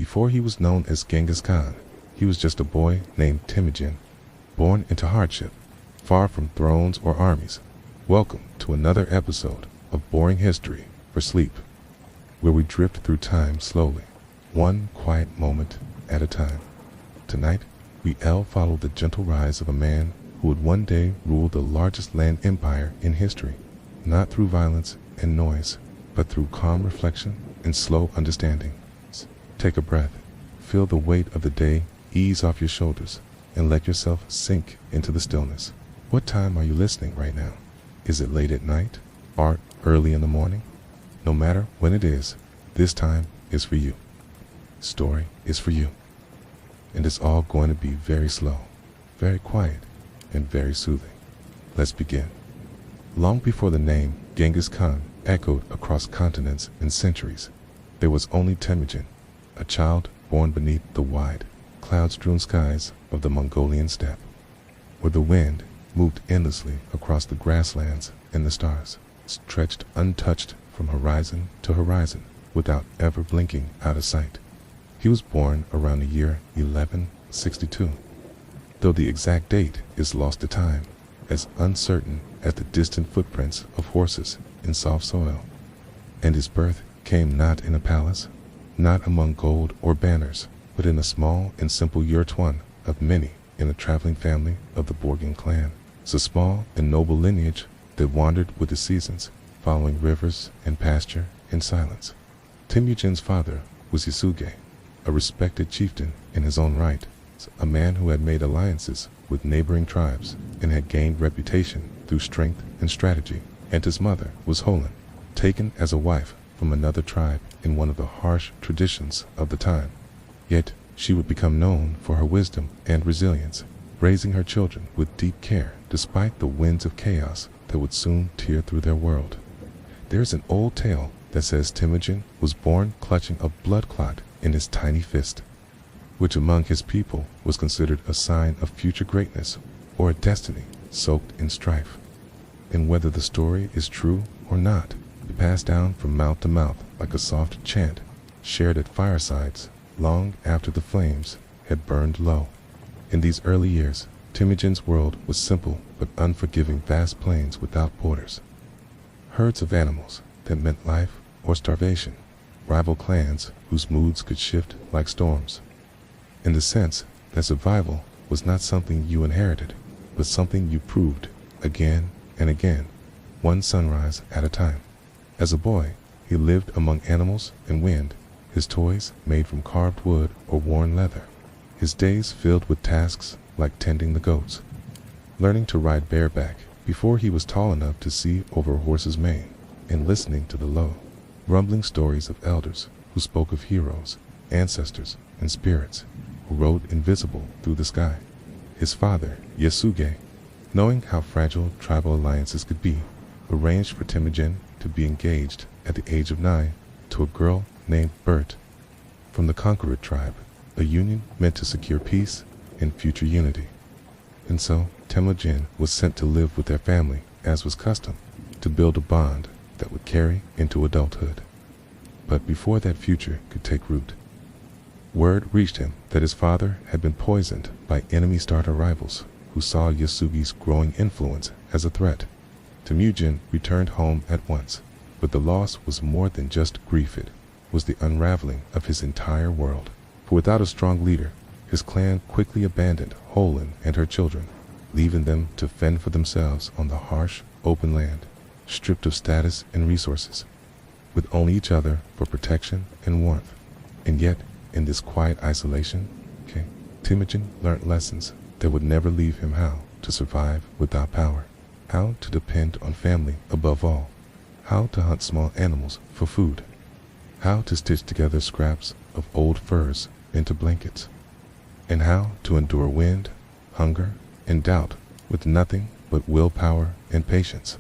Before he was known as Genghis Khan, he was just a boy named Temujin, born into hardship, far from thrones or armies. Welcome to another episode of Boring History for Sleep, where we drift through time slowly, one quiet moment at a time. Tonight, we'll follow the gentle rise of a man who would one day rule the largest land empire in history, not through violence and noise, but through calm reflection and slow understanding. Take a breath, feel the weight of the day ease off your shoulders, and let yourself sink into the stillness. What time are you listening right now? Is it late at night or early in the morning? No matter when it is, this time is for you. Story is for you. And it's all going to be very slow, very quiet, and very soothing. Let's begin. Long before the name Genghis Khan echoed across continents and centuries, there was only Temujin, a child born beneath the wide, cloud-strewn skies of the Mongolian steppe, where the wind moved endlessly across the grasslands and the stars, stretched untouched from horizon to horizon without ever blinking out of sight. He was born around the year 1162, though the exact date is lost to time, as uncertain as the distant footprints of horses in soft soil. And his birth came not in a palace, not among gold or banners, but in a small and simple yurtwan of many in a traveling family of the Borgin clan, so small and noble lineage that wandered with the seasons, following rivers and pasture in silence. Temujin's father was Yasuge, a respected chieftain in his own right, a man who had made alliances with neighboring tribes and had gained reputation through strength and strategy. And his mother was Holin, taken as a wife from another tribe in one of the harsh traditions of the time. Yet she would become known for her wisdom and resilience, raising her children with deep care despite the winds of chaos that would soon tear through their world. There's an old tale that says Temujin was born clutching a blood clot in his tiny fist, which among his people was considered a sign of future greatness or a destiny soaked in strife. And whether the story is true or not, it passed down from mouth to mouth like a soft chant shared at firesides long after the flames had burned low. In these early years, Temujin's world was simple but unforgiving vast plains without borders. Herds of animals that meant life or starvation, rival clans whose moods could shift like storms. In the sense that survival was not something you inherited, but something you proved again and again, one sunrise at a time. As a boy, he lived among animals and wind, his toys made from carved wood or worn leather, his days filled with tasks like tending the goats, learning to ride bareback before he was tall enough to see over a horse's mane, and listening to the low, rumbling stories of elders who spoke of heroes, ancestors, and spirits who rode invisible through the sky. His father, Yasuge, knowing how fragile tribal alliances could be, arranged for Temujin to be engaged at the age of 9 to a girl named Bert from the Conqueror tribe, a union meant to secure peace and future unity. And so Temujin was sent to live with their family, as was custom, to build a bond that would carry into adulthood. But before that future could take root, word reached him that his father had been poisoned by enemy starter rivals who saw Yasuge's growing influence as a threat. Temujin returned home at once, but the loss was more than just grief. It was the unraveling of his entire world. For without a strong leader, his clan quickly abandoned Holin and her children, leaving them to fend for themselves on the harsh, open land, stripped of status and resources, with only each other for protection and warmth. And yet, in this quiet isolation, Temujin learned lessons that would never leave him: how to survive without power, how to depend on family above all, how to hunt small animals for food, how to stitch together scraps of old furs into blankets, and how to endure wind, hunger, and doubt with nothing but willpower and patience.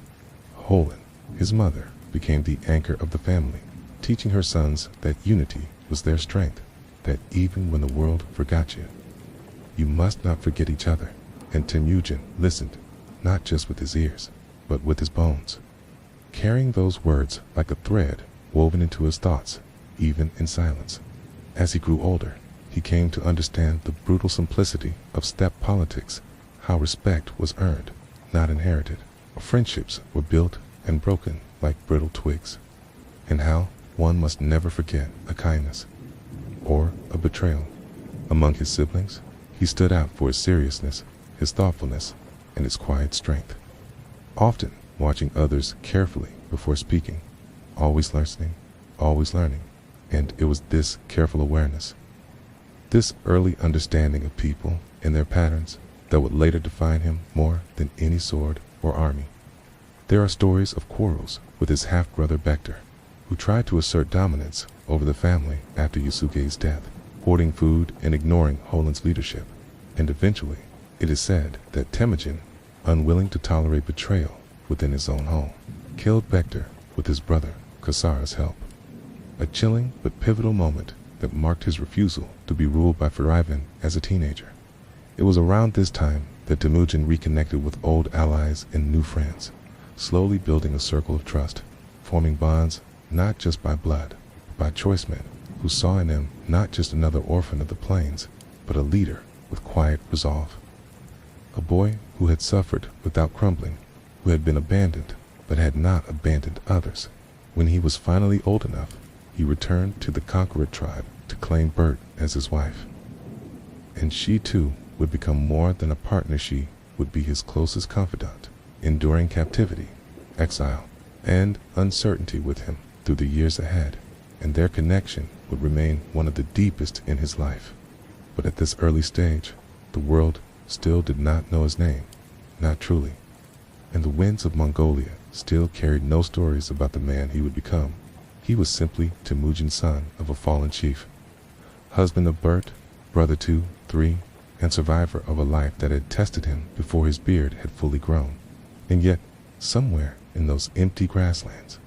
Holin, his mother, became the anchor of the family, teaching her sons that unity was their strength, that even when the world forgot you, you must not forget each other. And Temujin listened, not just with his ears, but with his bones, carrying those words like a thread woven into his thoughts, even in silence. As he grew older, he came to understand the brutal simplicity of steppe politics, how respect was earned, not inherited. Friendships were built and broken like brittle twigs, and how one must never forget a kindness or a betrayal. Among his siblings, he stood out for his seriousness, his thoughtfulness, and his quiet strength, often watching others carefully before speaking, always learning, and it was this careful awareness, this early understanding of people and their patterns, that would later define him more than any sword or army. There are stories of quarrels with his half-brother Bektor, who tried to assert dominance over the family after Yasuge's death, hoarding food and ignoring Holin's leadership. And eventually, it is said that Temujin, unwilling to tolerate betrayal within his own home, killed Bektor with his brother Kasara's help. A chilling but pivotal moment that marked his refusal to be ruled by Farivan as a teenager. It was around this time that Temujin reconnected with old allies and new friends, slowly building a circle of trust, forming bonds not just by blood, but by choice men who saw in him not just another orphan of the plains, but a leader with quiet resolve. A boy who had suffered without crumbling, who had been abandoned but had not abandoned others. When he was finally old enough, he returned to the conqueror tribe to claim Bert as his wife. And she too would become more than a partner. She would be his closest confidant, enduring captivity, exile, and uncertainty with him through the years ahead, and their connection would remain one of the deepest in his life. But at this early stage, the world still did not know his name, not truly, and the winds of Mongolia still carried no stories about the man he would become. He was simply Temujin's son of a fallen chief, husband of Bert, brother to 3, and survivor of a life that had tested him before his beard had fully grown. And yet, somewhere in those empty grasslands,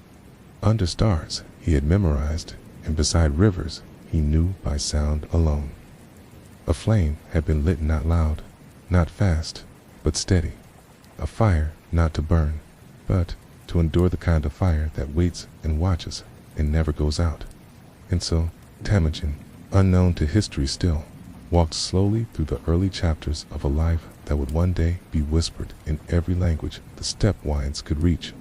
under stars he had memorized, and beside rivers he knew by sound alone, a flame had been lit, not loud, not fast, but steady. A fire not to burn, but to endure, the kind of fire that waits and watches and never goes out. And so Temujin, unknown to history still, walked slowly through the early chapters of a life that would one day be whispered in every language the steppe winds could reach.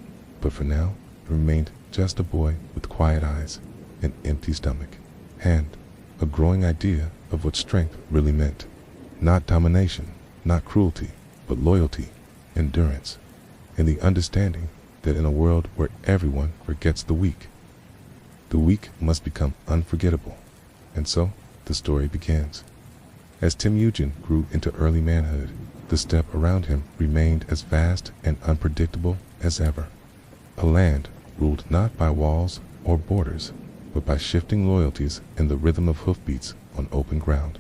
But for now, he remained just a boy with quiet eyes, an empty stomach, and a growing idea of what strength really meant. Not domination, not cruelty, but loyalty, endurance, and the understanding that in a world where everyone forgets the weak must become unforgettable. And so the story begins. As Temujin grew into early manhood, the steppe around him remained as vast and unpredictable as ever. A land ruled not by walls or borders, but by shifting loyalties and the rhythm of hoofbeats on open ground,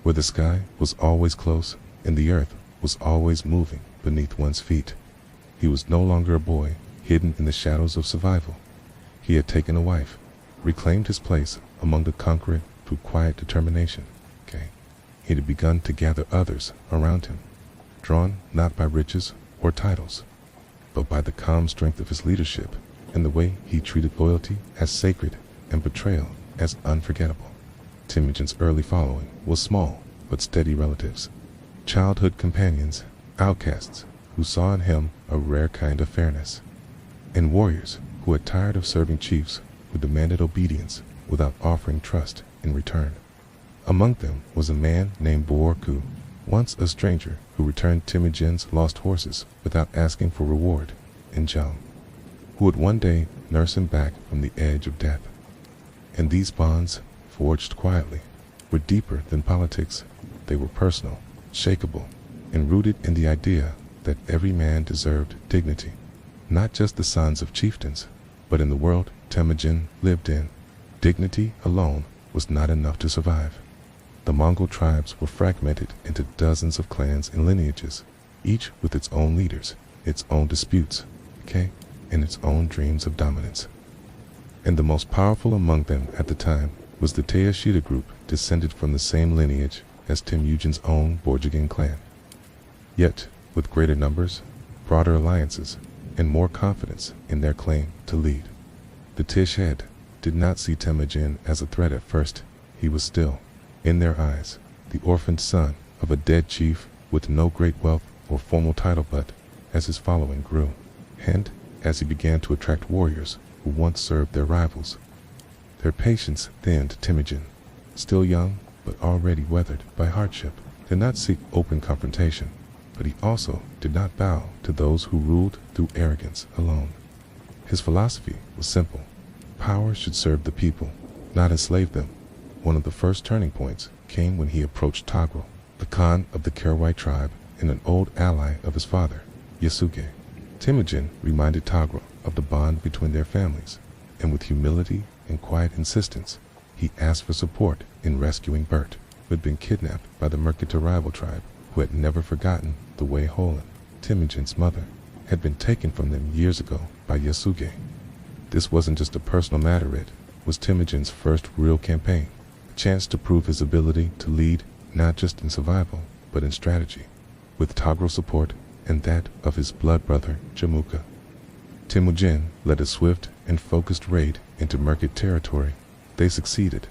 where the sky was always close and the earth was always moving beneath one's feet. He was no longer a boy hidden in the shadows of survival. He had taken a wife, reclaimed his place among the conquered through quiet determination. He had begun to gather others around him, drawn not by riches or titles, but by the calm strength of his leadership and the way he treated loyalty as sacred and betrayal as unforgettable. Temujin's early following was small but steady relatives, childhood companions, outcasts who saw in him a rare kind of fairness, and warriors who had tired of serving chiefs who demanded obedience without offering trust in return. Among them was a man named Boorku, once a stranger who returned Temujin's lost horses without asking for reward, and Jang, who would one day nurse him back from the edge of death. And these bonds, forged quietly, were deeper than politics. They were personal, shakable, and rooted in the idea that every man deserved dignity, not just the sons of chieftains, but in the world Temujin lived in. Dignity alone was not enough to survive. The Mongol tribes were fragmented into dozens of clans and lineages, each with its own leaders, its own disputes, and its own dreams of dominance. And the most powerful among them at the time was the Teashida group, descended from the same lineage as Temujin's own Borjigin clan. Yet, with greater numbers, broader alliances, and more confidence in their claim to lead. The Teashida did not see Temujin as a threat at first. He was still, in their eyes, the orphaned son of a dead chief with no great wealth or formal title. But as his following grew, and as he began to attract warriors who once served their rivals, their patience thinned. Temujin, still young but already weathered by hardship, did not seek open confrontation, but he also did not bow to those who ruled through arrogance alone. His philosophy was simple: power should serve the people, not enslave them. One of the first turning points came when he approached Tagro, the Khan of the Karawai tribe and an old ally of his father, Yasuke. Temujin reminded Tagro of the bond between their families, and with humility and quiet insistence, he asked for support in rescuing Bert, who had been kidnapped by the Mercata rival tribe, who had never forgotten the way Holen, Temujin's mother, had been taken from them years ago by Yasuke. This wasn't just a personal matter, it was Temujin's first real campaign, a chance to prove his ability to lead not just in survival, but in strategy. With Tagro's support and that of his blood brother Jamuka, Temujin led a swift and focused raid into Mercat territory. They succeeded.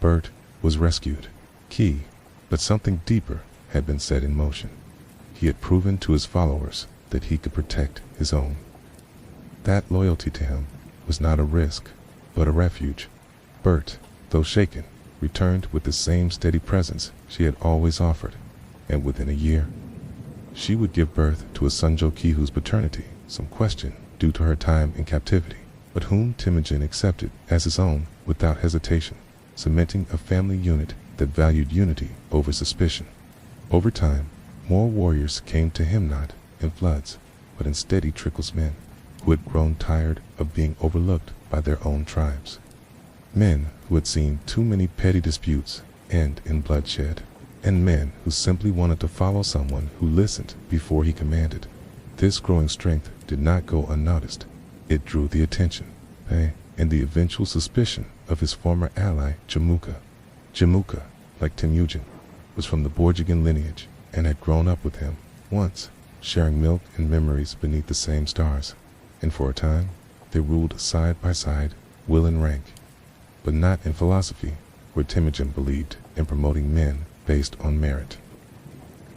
Bert was rescued. Key, but something deeper had been set in motion. He had proven to his followers that he could protect his own. That loyalty to him was not a risk, but a refuge. Bert, though shaken, returned with the same steady presence she had always offered, and within a year, she would give birth to a Sunjoki whose paternity some questioned due to her time in captivity, but whom Temujin accepted as his own without hesitation, cementing a family unit that valued unity over suspicion. Over time, more warriors came to him, not in floods, but in steady trickles, men who had grown tired of being overlooked by their own tribes. Men who had seen too many petty disputes end in bloodshed, and men who simply wanted to follow someone who listened before he commanded. This growing strength did not go unnoticed. It drew the attention, and the eventual suspicion of his former ally, Jamuka. Jamuka, like Temujin, was from the Borjigan lineage and had grown up with him, once sharing milk and memories beneath the same stars, and for a time they ruled side by side, will and rank, but not in philosophy, where Temujin believed in promoting men based on merit.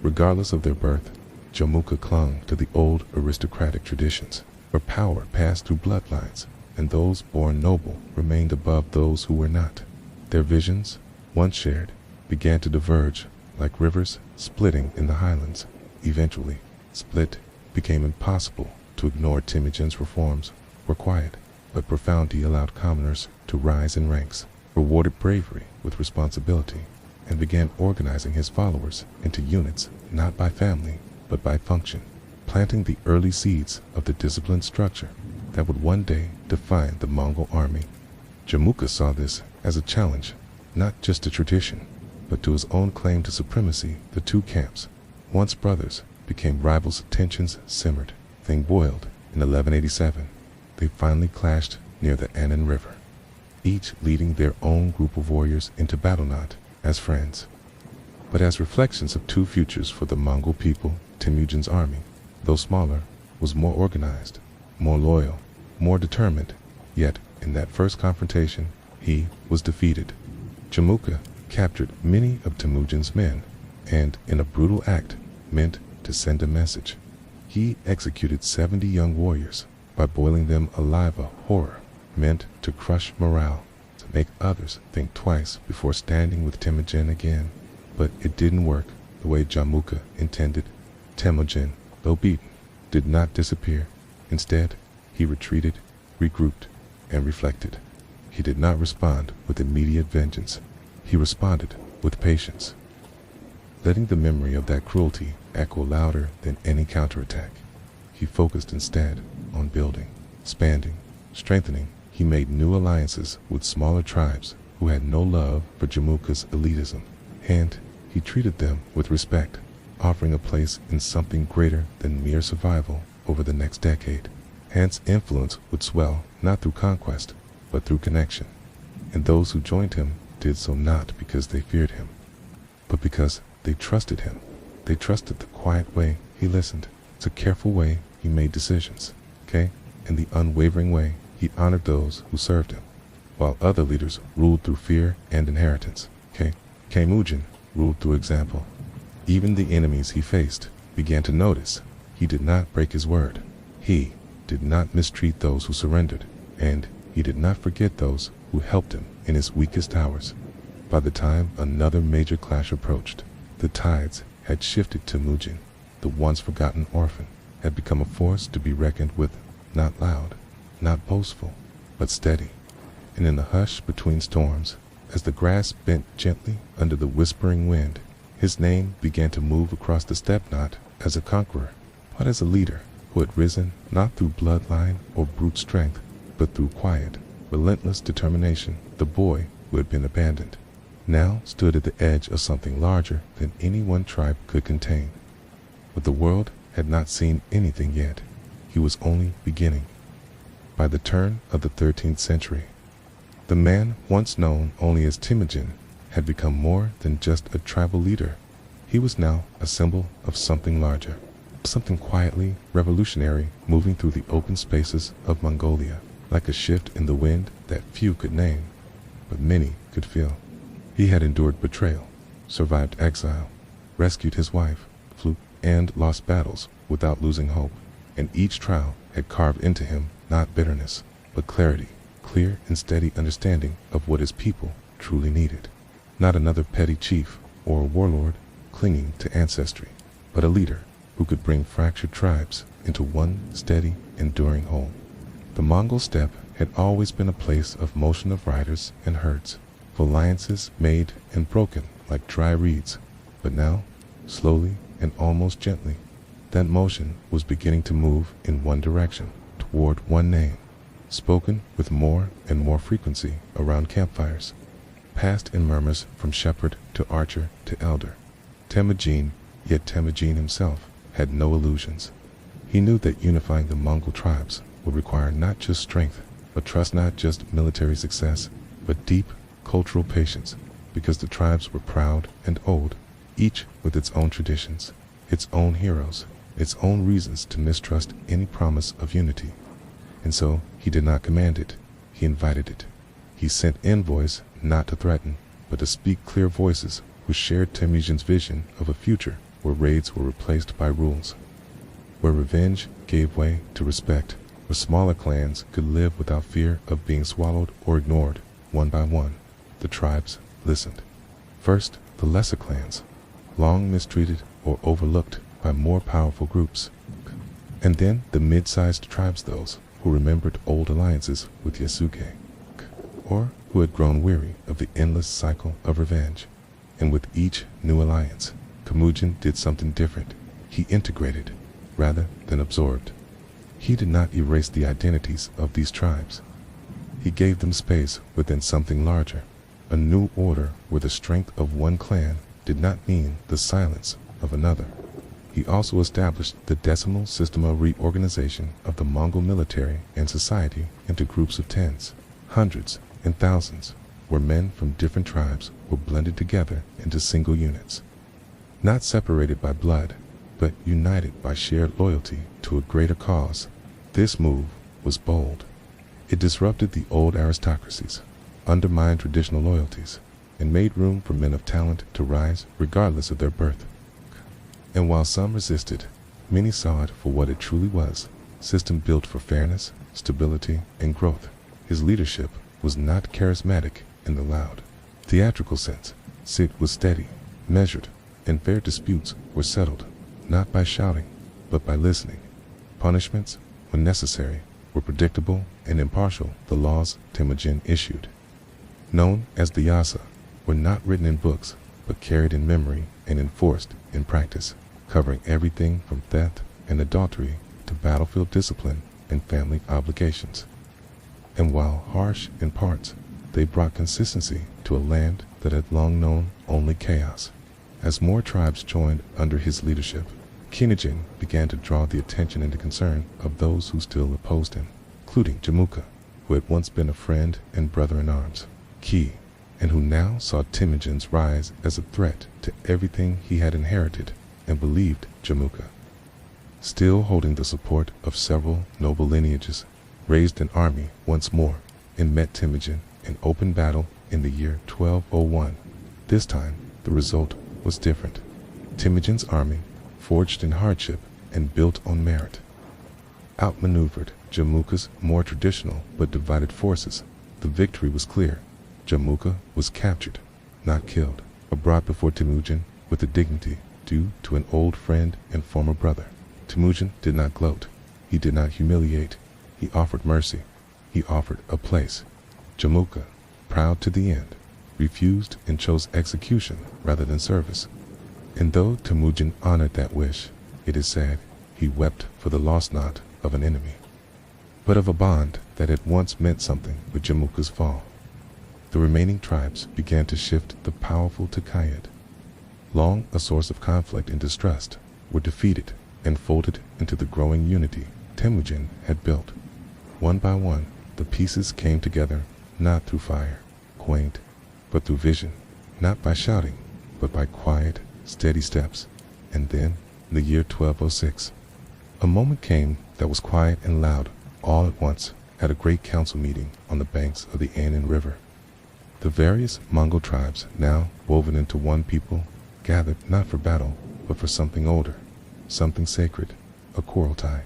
Regardless of their birth, Jamuka clung to the old aristocratic traditions, where power passed through bloodlines, and those born noble remained above those who were not. Their visions, once shared, began to diverge like rivers splitting in the highlands. Eventually, split became impossible to ignore. Temujin's reforms were quiet, but profound. He allowed commoners to rise in ranks, rewarded bravery with responsibility, and began organizing his followers into units not by family, but by function, planting the early seeds of the disciplined structure that would one day define the Mongol army. Jamuka saw this as a challenge, not just a tradition, but to his own claim to supremacy. The two camps, once brothers, became rivals. Tensions simmered. Thing boiled. In 1187, they finally clashed near the Annan River, each leading their own group of warriors into battle, not as friends, but as reflections of two futures for the Mongol people. Temujin's army, though smaller, was more organized, more loyal, more determined, yet in that first confrontation, he was defeated. Jamuka captured many of Temujin's men, and in a brutal act meant to send a message, he executed 70 young warriors by boiling them alive. A horror meant to crush morale, to make others think twice before standing with Temujin again. But it didn't work the way Jamuka intended. Temujin, though beaten, did not disappear. Instead, he retreated, regrouped, and reflected. He did not respond with immediate vengeance. He responded with patience, letting the memory of that cruelty echo louder than any counterattack. He focused instead on building, expanding, strengthening. He made new alliances with smaller tribes who had no love for Jamuka's elitism, and he treated them with respect, offering a place in something greater than mere survival over the next decade. Hence, influence would swell not through conquest, but through connection. And those who joined him did so not because they feared him, but because they trusted him. They trusted the quiet way he listened, the careful way he made decisions, and the unwavering way he honored those who served him. While other leaders ruled through fear and inheritance, Temujin ruled through example. Even the enemies he faced began to notice he did not break his word. He did not mistreat those who surrendered, and he did not forget those who helped him in his weakest hours. By the time another major clash approached, the tides had shifted. Temujin, the once forgotten orphan, had become a force to be reckoned with, not loud, not boastful, but steady. And in the hush between storms, as the grass bent gently under the whispering wind, his name began to move across the steppe, not as a conqueror, but as a leader who had risen not through bloodline or brute strength, but through quiet, relentless determination. The boy who had been abandoned now stood at the edge of something larger than any one tribe could contain. But the world had not seen anything yet. He was only beginning. By the turn of the 13th century, the man once known only as Temujin had become more than just a tribal leader. He was now a symbol of something larger, something quietly revolutionary moving through the open spaces of Mongolia, like a shift in the wind that few could name, but many could feel. He had endured betrayal, survived exile, rescued his wife, flew and lost battles without losing hope, and each trial had carved into him not bitterness, but clarity, clear and steady understanding of what his people truly needed. Not another petty chief or a warlord clinging to ancestry, but a leader who could bring fractured tribes into one steady, enduring whole. The Mongol steppe had always been a place of motion of riders and herds, of alliances made and broken like dry reeds, but now, slowly and almost gently, that motion was beginning to move in one direction, toward one name, spoken with more and more frequency around campfires, passed in murmurs from shepherd to archer to elder. Temujin, yet Temujin himself had no illusions. He knew that unifying the Mongol tribes would require not just strength, but trust, not just military success, but deep cultural patience, because the tribes were proud and old, each with its own traditions, its own heroes, its own reasons to mistrust any promise of unity. And so he did not command it, he invited it. He sent envoys not to threaten, but to speak clear voices who shared Temujin's vision of a future where raids were replaced by rules, where revenge gave way to respect, where smaller clans could live without fear of being swallowed or ignored. One by one, the tribes listened. First, the lesser clans, long mistreated or overlooked by more powerful groups, and then the mid-sized tribes, those who remembered old alliances with Yasuke, or who had grown weary of the endless cycle of revenge. And with each new alliance, Temujin did something different. He integrated, rather than absorbed. He did not erase the identities of these tribes. He gave them space within something larger, a new order where the strength of one clan did not mean the silence of another. He also established the decimal system of reorganization of the Mongol military and society into groups of tens, hundreds, and thousands, where men from different tribes were blended together into single units, not separated by blood, but united by shared loyalty to a greater cause. This move was bold. It disrupted the old aristocracies, undermined traditional loyalties, and made room for men of talent to rise regardless of their birth. And while some resisted, many saw it for what it truly was, a system built for fairness, stability, and growth. His leadership was not charismatic in the loud, theatrical sense. It was steady, measured, and fair disputes were settled, not by shouting, but by listening. Punishments, when necessary, were predictable and impartial. The laws Temujin issued, known as the Yasa, were not written in books, but carried in memory and enforced in practice, covering everything from theft and adultery to battlefield discipline and family obligations. And while harsh in parts, they brought consistency to a land that had long known only chaos. As more tribes joined under his leadership, Temujin began to draw the attention and the concern of those who still opposed him, including Jamuka, who had once been a friend and brother-in-arms, and who now saw Temujin's rise as a threat to everything he had inherited and believed. Jamuka, still holding the support of several noble lineages, raised an army once more and met Temujin in open battle in the year 1201. This time, the result was different. Temujin's army, forged in hardship and built on merit, outmaneuvered Jamuka's more traditional but divided forces. The victory was clear. Jamuka was captured, not killed, but brought before Temujin with the dignity due to an old friend and former brother. Temujin did not gloat. He did not humiliate. He offered mercy. He offered a place. Jamuka, proud to the end, refused and chose execution rather than service. And though Temujin honored that wish, it is said he wept for the lost not of an enemy, but of a bond that had once meant something with Jamuka's fall. The remaining tribes began to shift the powerful Takayad, long a source of conflict and distrust, were defeated and folded into the growing unity Temujin had built. One by one, the pieces came together, not through fire, quaint, but through vision, not by shouting, but by quiet, steady steps. And then, in the year 1206, a moment came that was quiet and loud all at once at a great council meeting on the banks of the Anan River. The various Mongol tribes, now woven into one people, gathered not for battle, but for something older, something sacred, a Kurultai,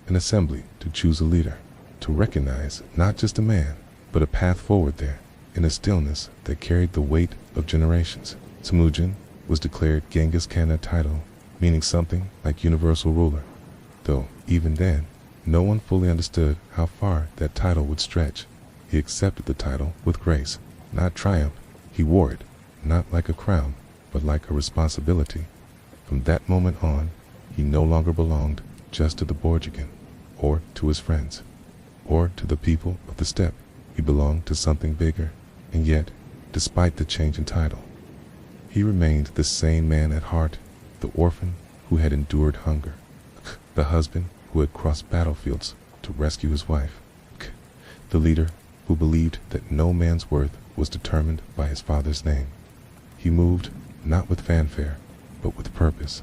an assembly to choose a leader, to recognize not just a man, but a path forward there, in a stillness that carried the weight of generations. Temujin was declared Genghis Khan title, meaning something like universal ruler, though even then, no one fully understood how far that title would stretch. He accepted the title with grace, not triumph. He wore it, not like a crown, but like a responsibility. From that moment on, he no longer belonged just to the Borjigin, or to his friends, or to the people of the steppe. He belonged to something bigger, and yet, despite the change in title, he remained the same man at heart, the orphan who had endured hunger, the husband who had crossed battlefields to rescue his wife, the leader who believed that no man's worth was determined by his father's name. He moved not with fanfare, but with purpose,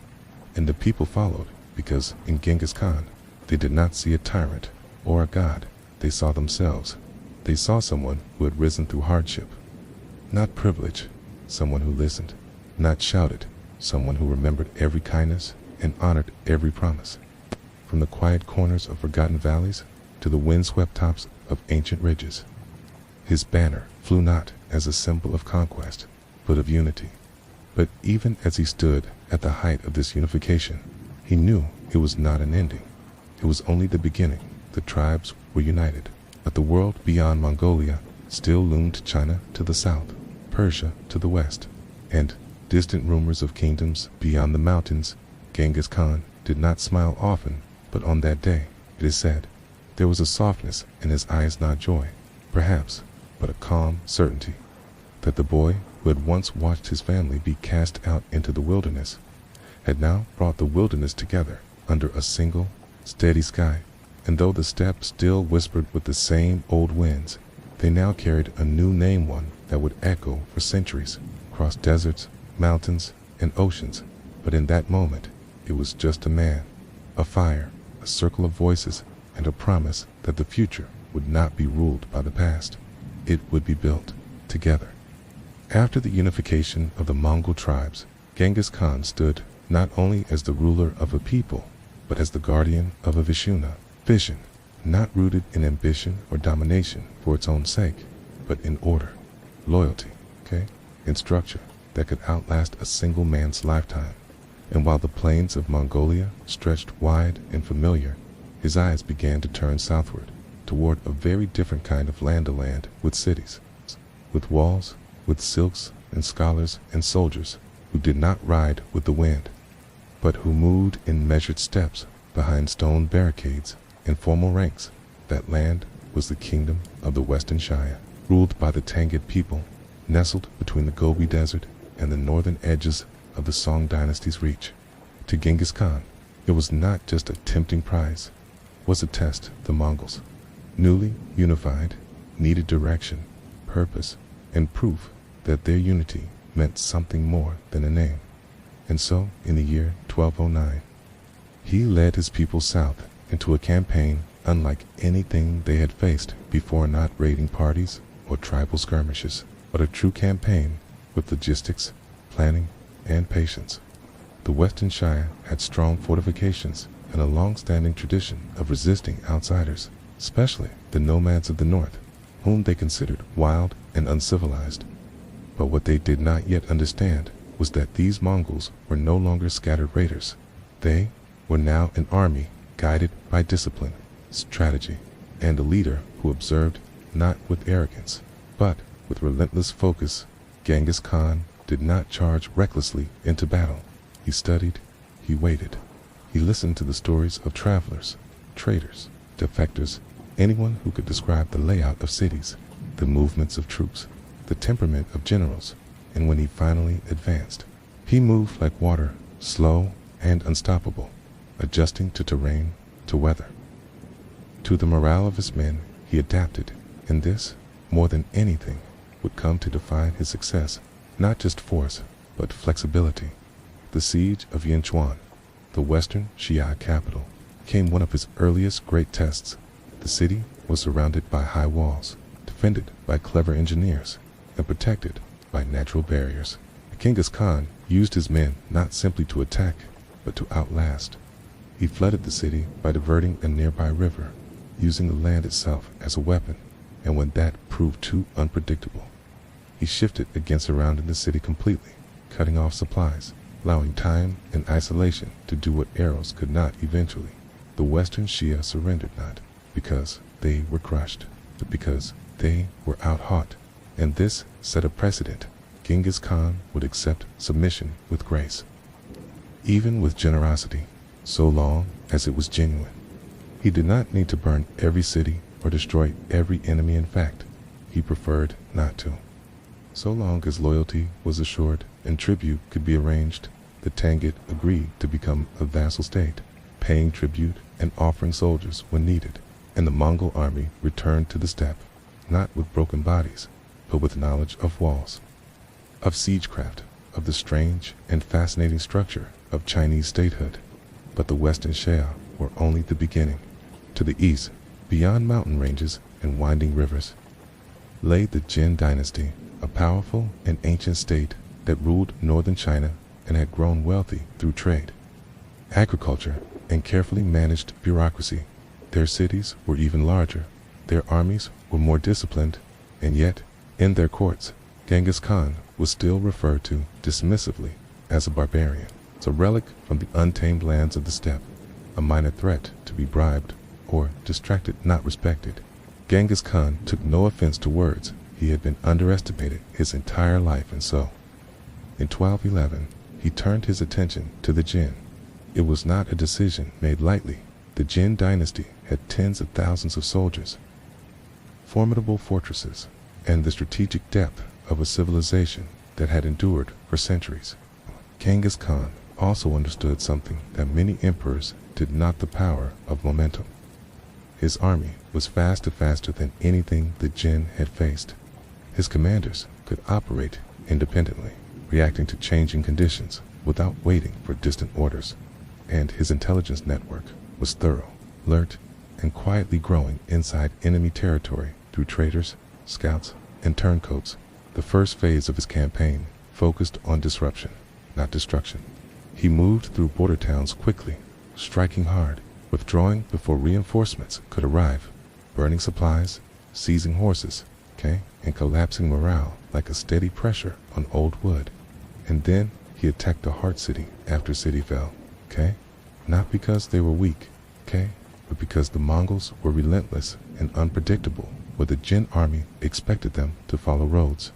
and the people followed because in Genghis Khan they did not see a tyrant or a god. They saw themselves. They saw someone who had risen through hardship, not privilege, someone who listened, not shouted, someone who remembered every kindness and honored every promise. From the quiet corners of forgotten valleys to the windswept tops of ancient ridges, his banner flew not as a symbol of conquest, but of unity. But even as he stood at the height of this unification, he knew it was not an ending. It was only the beginning. The tribes were united, but the world beyond Mongolia still loomed. China to the south, Persia to the west, and distant rumors of kingdoms beyond the mountains. Genghis Khan did not smile often, but on that day, it is said, there was a softness in his eyes, not joy, perhaps, but a calm certainty that the boy who had once watched his family be cast out into the wilderness had now brought the wilderness together under a single, steady sky. And though the steppe still whispered with the same old winds, they now carried a new name, one that would echo for centuries, across deserts, mountains, and oceans. But in that moment, it was just a man, a fire, a circle of voices, and a promise that the future would not be ruled by the past. It would be built together. After the unification of the Mongol tribes, Genghis Khan stood not only as the ruler of a people, but as the guardian of a vision, not rooted in ambition or domination for its own sake, but in order, loyalty, and structure that could outlast a single man's lifetime. And while the plains of Mongolia stretched wide and familiar, his eyes began to turn southward, toward a very different kind of land with cities, with walls, with silks and scholars and soldiers who did not ride with the wind, but who moved in measured steps behind stone barricades and formal ranks. That land was the kingdom of the Western Shire, ruled by the Tangut people, nestled between the Gobi Desert and the northern edges of the Song dynasty's reach. To Genghis Khan, it was not just a tempting prize, it was a test. The Mongols, newly unified, needed direction, purpose, and proof that their unity meant something more than a name. And so, in the year 1209, he led his people south into a campaign unlike anything they had faced before, not raiding parties or tribal skirmishes, but a true campaign with logistics, planning, and patience. The Western Shire had strong fortifications and a long-standing tradition of resisting outsiders, especially the nomads of the north, whom they considered wild and uncivilized. But what they did not yet understand was that these Mongols were no longer scattered raiders. They were now an army guided by discipline, strategy, and a leader who observed not with arrogance, but with relentless focus. Genghis Khan did not charge recklessly into battle. He studied, he waited. He listened to the stories of travelers, traders, defectors, anyone who could describe the layout of cities, the movements of troops, the temperament of generals, and when he finally advanced, he moved like water, slow and unstoppable, adjusting to terrain, to weather. To the morale of his men, he adapted, and this, more than anything, would come to define his success, not just force, but flexibility. The siege of Yinchuan, the western Xia capital, came one of his earliest great tests. The city was surrounded by high walls, defended by clever engineers, and protected by natural barriers. Genghis Khan used his men not simply to attack, but to outlast. He flooded the city by diverting a nearby river, using the land itself as a weapon, and when that proved too unpredictable, he shifted against surrounding the city completely, cutting off supplies, allowing time and isolation to do what arrows could not eventually. The Western Shia surrendered not because they were crushed, but because they were out-fought, and this set a precedent. Genghis Khan would accept submission with grace, even with generosity, so long as it was genuine. He did not need to burn every city or destroy every enemy. In fact, he preferred not to. So long as loyalty was assured and tribute could be arranged, the Tangut agreed to become a vassal state, paying tribute and offering soldiers when needed, and the Mongol army returned to the steppe, not with broken bodies, but with knowledge of walls, of siegecraft, of the strange and fascinating structure of Chinese statehood. But the Western Shia were only the beginning. To the east, beyond mountain ranges and winding rivers, lay the Jin dynasty, a powerful and ancient state that ruled northern China and had grown wealthy through trade, agriculture, and carefully managed bureaucracy. Their cities were even larger, their armies were more disciplined, and yet, in their courts, Genghis Khan was still referred to dismissively as a barbarian, a relic from the untamed lands of the steppe, a minor threat to be bribed or distracted, not respected. Genghis Khan took no offense to words. He had been underestimated his entire life, and so, in 1211, he turned his attention to the Jin. It was not a decision made lightly. The Jin dynasty had tens of thousands of soldiers, formidable fortresses, and the strategic depth of a civilization that had endured for centuries. Genghis Khan also understood something that many emperors did not: the power of momentum. His army was faster than anything the Jin had faced. His commanders could operate independently, reacting to changing conditions without waiting for distant orders, and his intelligence network was thorough, alert, and quietly growing inside enemy territory through traders, scouts, and turncoats. The first phase of his campaign focused on disruption, not destruction. He moved through border towns quickly, striking hard, withdrawing before reinforcements could arrive, burning supplies, seizing horses, and collapsing morale like a steady pressure on old wood. And then he attacked the heart city after city fell, not because they were weak, but because the Mongols were relentless and unpredictable. Where the Jin army expected them to follow roads,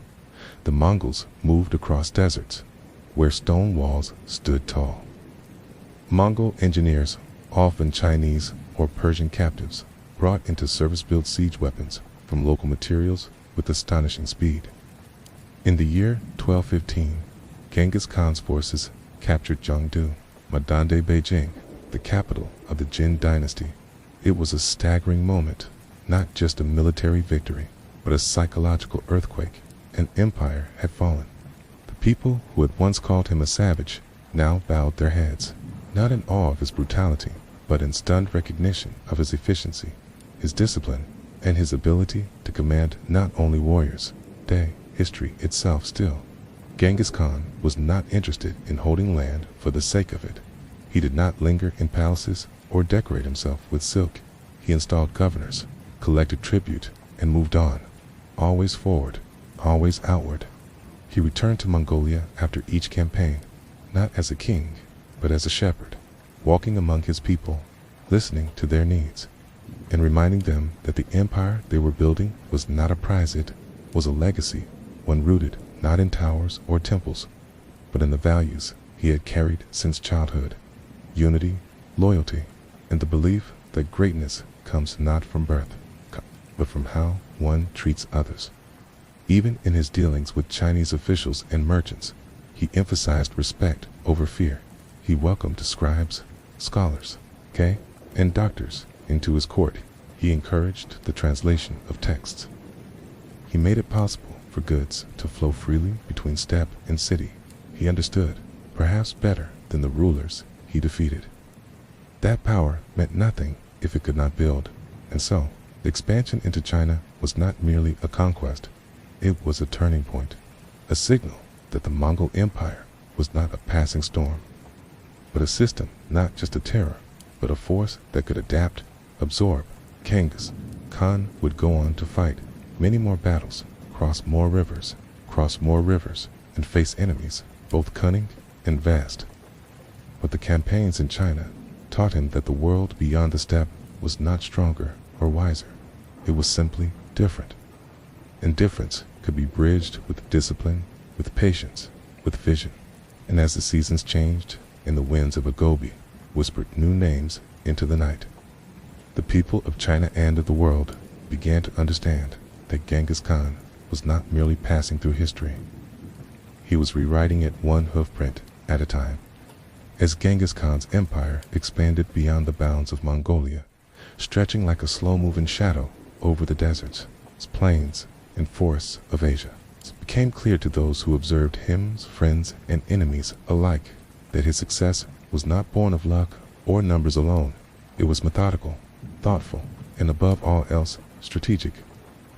the Mongols moved across deserts, where stone walls stood tall. Mongol engineers, often Chinese or Persian captives, brought into service-built siege weapons from local materials with astonishing speed. In the year 1215, Genghis Khan's forces captured Jiangdu, modern-day Beijing, the capital of the Jin dynasty. It was a staggering moment, not just a military victory, but a psychological earthquake. An empire had fallen. The people who had once called him a savage now bowed their heads, not in awe of his brutality, but in stunned recognition of his efficiency, his discipline, and his ability to command not only warriors. History itself still Genghis Khan was not interested in holding land for the sake of it. He did not linger in palaces or decorate himself with silk. He installed governors, collected tribute, and moved on, always forward, always outward. He returned to Mongolia after each campaign, not as a king, but as a shepherd, walking among his people, listening to their needs, and reminding them that the empire they were building was not a prize, it was a legacy, one rooted not in towers or temples, but in the values he had carried since childhood: unity, loyalty, and the belief that greatness comes not from birth, but from how one treats others. Even in his dealings with Chinese officials and merchants, he emphasized respect over fear. He welcomed scribes, scholars, and doctors into his court. He encouraged the translation of texts. He made it possible for goods to flow freely between steppe and city. He understood, perhaps better than the rulers he defeated, that power meant nothing if it could not build. And so, the expansion into China was not merely a conquest, it was a turning point, a signal that the Mongol Empire was not a passing storm, but a system, not just a terror, but a force that could adapt, absorb. Genghis Khan would go on to fight many more battles, cross more rivers, and face enemies, both cunning and vast. But the campaigns in China taught him that the world beyond the steppe was not stronger or wiser. It was simply different. And difference could be bridged with discipline, with patience, with vision. And as the seasons changed and the winds of Agobi whispered new names into the night, the people of China and of the world began to understand that Genghis Khan was not merely passing through history. He was rewriting it one hoofprint at a time. As Genghis Khan's empire expanded beyond the bounds of Mongolia, stretching like a slow-moving shadow over the deserts, plains, and forests of Asia, it became clear to those who observed him, friends and enemies alike, that his success was not born of luck or numbers alone. It was methodical, thoughtful, and above all else, strategic.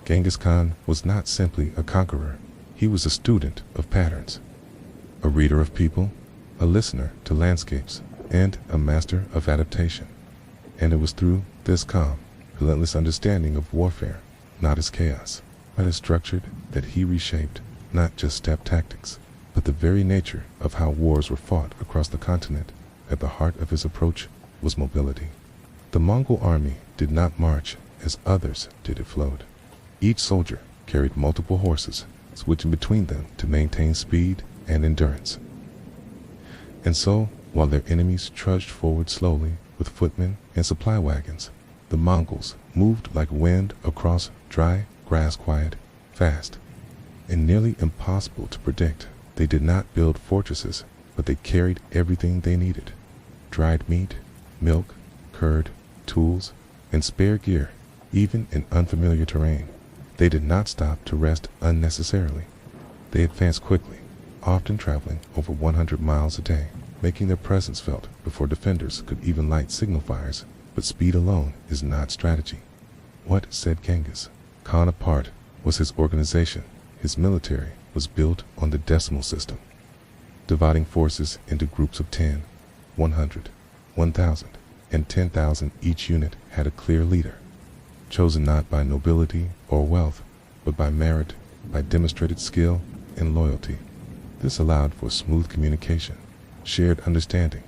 Genghis Khan was not simply a conqueror. He was a student of patterns, a reader of people, a listener to landscapes, and a master of adaptation. And it was through this calm, relentless understanding of warfare, not as chaos, but as structured, that he reshaped not just steppe tactics, but the very nature of how wars were fought across the continent. At the heart of his approach was mobility. The Mongol army did not march as others did, it flowed. Each soldier carried multiple horses, switching between them to maintain speed and endurance. And so, while their enemies trudged forward slowly with footmen and supply wagons, the Mongols moved like wind across dry grass, quiet, fast, and nearly impossible to predict. They did not build fortresses, but they carried everything they needed: dried meat, milk, curd, tools, and spare gear, even in unfamiliar terrain. They did not stop to rest unnecessarily. They advanced quickly, often traveling over 100 miles a day, making their presence felt before defenders could even light signal fires. But speed alone is not strategy. What set Genghis Khan apart was his organization. His military was built on the decimal system, dividing forces into groups of 10, 100, 1,000, and 10,000. Each unit had a clear leader, chosen not by nobility or wealth, but by merit, by demonstrated skill and loyalty. This allowed for smooth communication, shared understanding,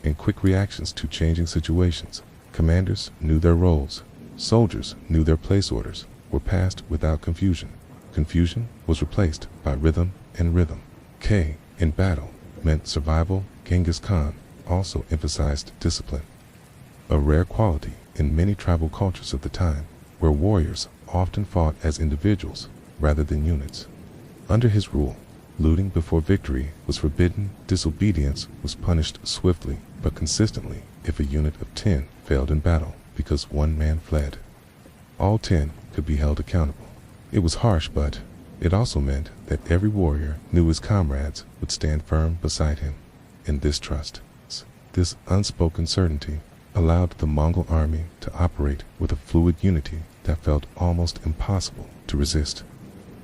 and quick reactions to changing situations. Commanders knew their roles, soldiers knew their place orders, were passed without confusion. Confusion was replaced by rhythm, and rhythm, in battle, meant survival. Genghis Khan also emphasized discipline, a rare quality in many tribal cultures of the time, where warriors often fought as individuals rather than units. Under his rule, looting before victory was forbidden. Disobedience was punished swiftly but consistently if a unit of 10 failed in battle because one man fled. All 10 could be held accountable. It was harsh, but it also meant that every warrior knew his comrades would stand firm beside him. And this trust, this unspoken certainty, allowed the Mongol army to operate with a fluid unity that felt almost impossible to resist.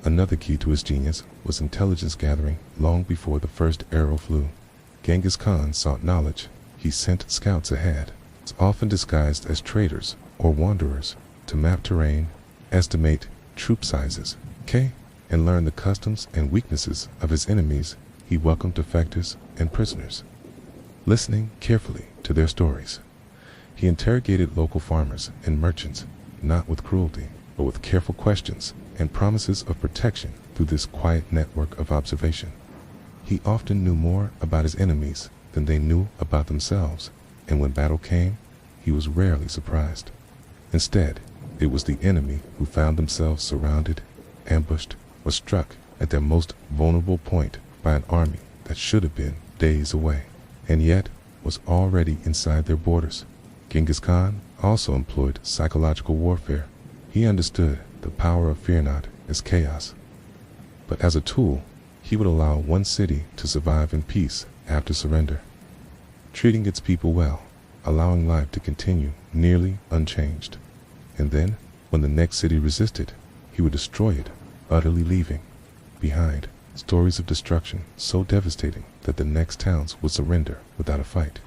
Another key to his genius was intelligence gathering long before the first arrow flew. Genghis Khan sought knowledge. He sent scouts ahead, often disguised as traders or wanderers, to map terrain, estimate troop sizes, and learn the customs and weaknesses of his enemies. He welcomed defectors and prisoners, listening carefully to their stories. He interrogated local farmers and merchants, not with cruelty, but with careful questions and promises of protection through this quiet network of observation. He often knew more about his enemies than they knew about themselves, and when battle came, he was rarely surprised. Instead, it was the enemy who found themselves surrounded, ambushed, or struck at their most vulnerable point by an army that should have been days away, and yet was already inside their borders. Genghis Khan also employed psychological warfare. He understood the power of fear not as chaos, but as a tool. He would allow one city to survive in peace after surrender, treating its people well, allowing life to continue nearly unchanged. And then, when the next city resisted, he would destroy it, utterly leaving behind stories of destruction so devastating that the next towns would surrender without a fight.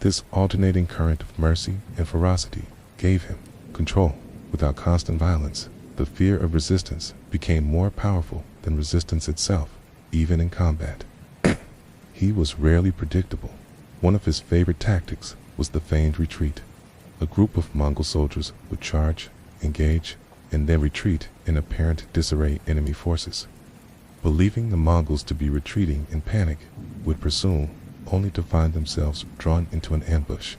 This alternating current of mercy and ferocity gave him control. Without constant violence, the fear of resistance became more powerful than resistance itself, even in combat. He was rarely predictable. One of his favorite tactics was the feigned retreat. A group of Mongol soldiers would charge, engage, and then retreat in apparent disarray enemy forces. Believing the Mongols to be retreating in panic, would pursue only to find themselves drawn into an ambush,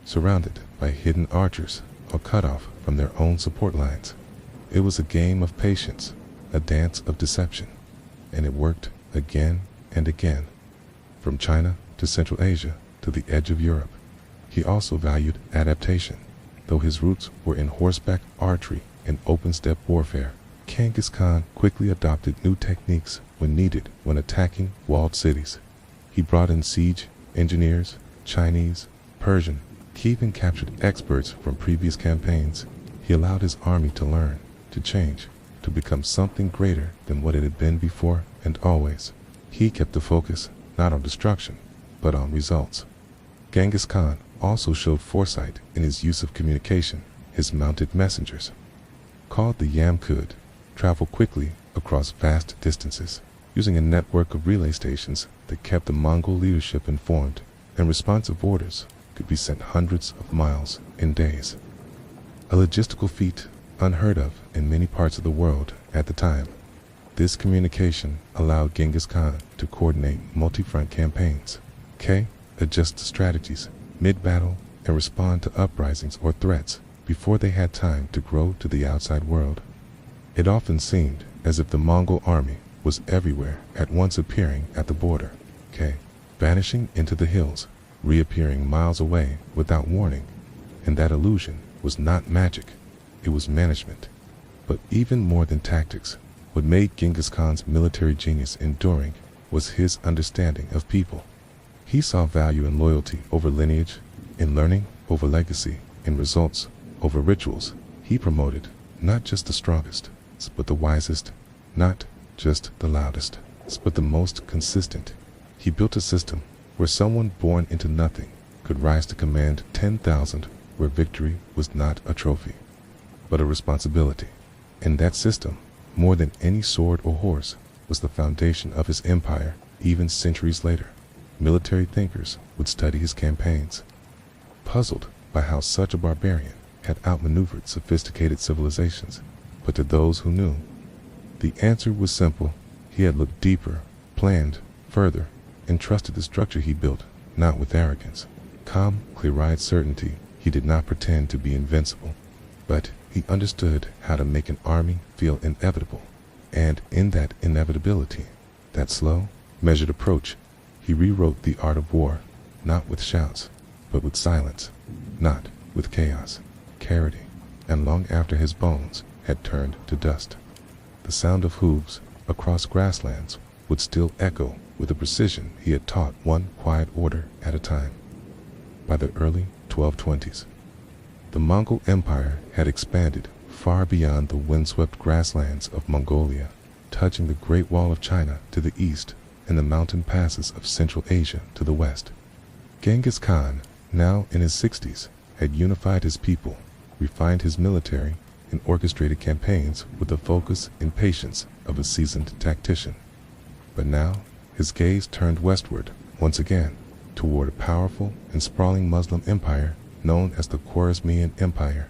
surrounded by hidden archers or cut off from their own support lines. It was a game of patience, a dance of deception, and it worked again and again, from China to Central Asia to the edge of Europe. He also valued adaptation. Though his roots were in horseback archery and open-steppe warfare, Genghis Khan quickly adopted new techniques when needed when attacking walled cities. He brought in siege engineers, Chinese, Persian. He even captured experts from previous campaigns. He allowed his army to learn, to change, to become something greater than what it had been before and always. He kept the focus not on destruction, but on results. Genghis Khan also showed foresight in his use of communication. His mounted messengers, called the Yamkud, traveled quickly across vast distances, using a network of relay stations that kept the Mongol leadership informed, and responsive orders could be sent hundreds of miles in days. A logistical feat unheard of in many parts of the world at the time. This communication allowed Genghis Khan to coordinate multi-front campaigns, adjust strategies mid-battle, and respond to uprisings or threats before they had time to grow to the outside world. It often seemed as if the Mongol army was everywhere at once, appearing at the border, vanishing into the hills, reappearing miles away without warning. And that illusion was not magic, it was management. But even more than tactics, what made Genghis Khan's military genius enduring was his understanding of people. He saw value in loyalty over lineage, in learning over legacy, in results over rituals. He promoted not just the strongest, but the wisest, not just the loudest, but the most consistent. He built a system where someone born into nothing could rise to command 10,000, where victory was not a trophy, but a responsibility. And that system, more than any sword or horse, was the foundation of his empire. Even centuries later, military thinkers would study his campaigns, puzzled by how such a barbarian had outmaneuvered sophisticated civilizations. But to those who knew, the answer was simple. He had looked deeper, planned further, and trusted the structure he built, not with arrogance, calm, clear-eyed certainty. He did not pretend to be invincible, but he understood how to make an army feel inevitable. And in that inevitability, that slow, measured approach, he rewrote the art of war, not with shouts, but with silence, not with chaos, clarity. And long after his bones had turned to dust, the sound of hooves across grasslands would still echo with the precision he had taught, one quiet order at a time. By the early 1220s, the Mongol Empire had expanded far beyond the windswept grasslands of Mongolia. touching the Great Wall of China to the east and the mountain passes of Central Asia to the west. Genghis Khan, now in his 60s, had unified his people, refined his military, and orchestrated campaigns with the focus and patience of a seasoned tactician. But now, his gaze turned westward once again, toward a powerful and sprawling Muslim empire known as the Khwarezmian Empire.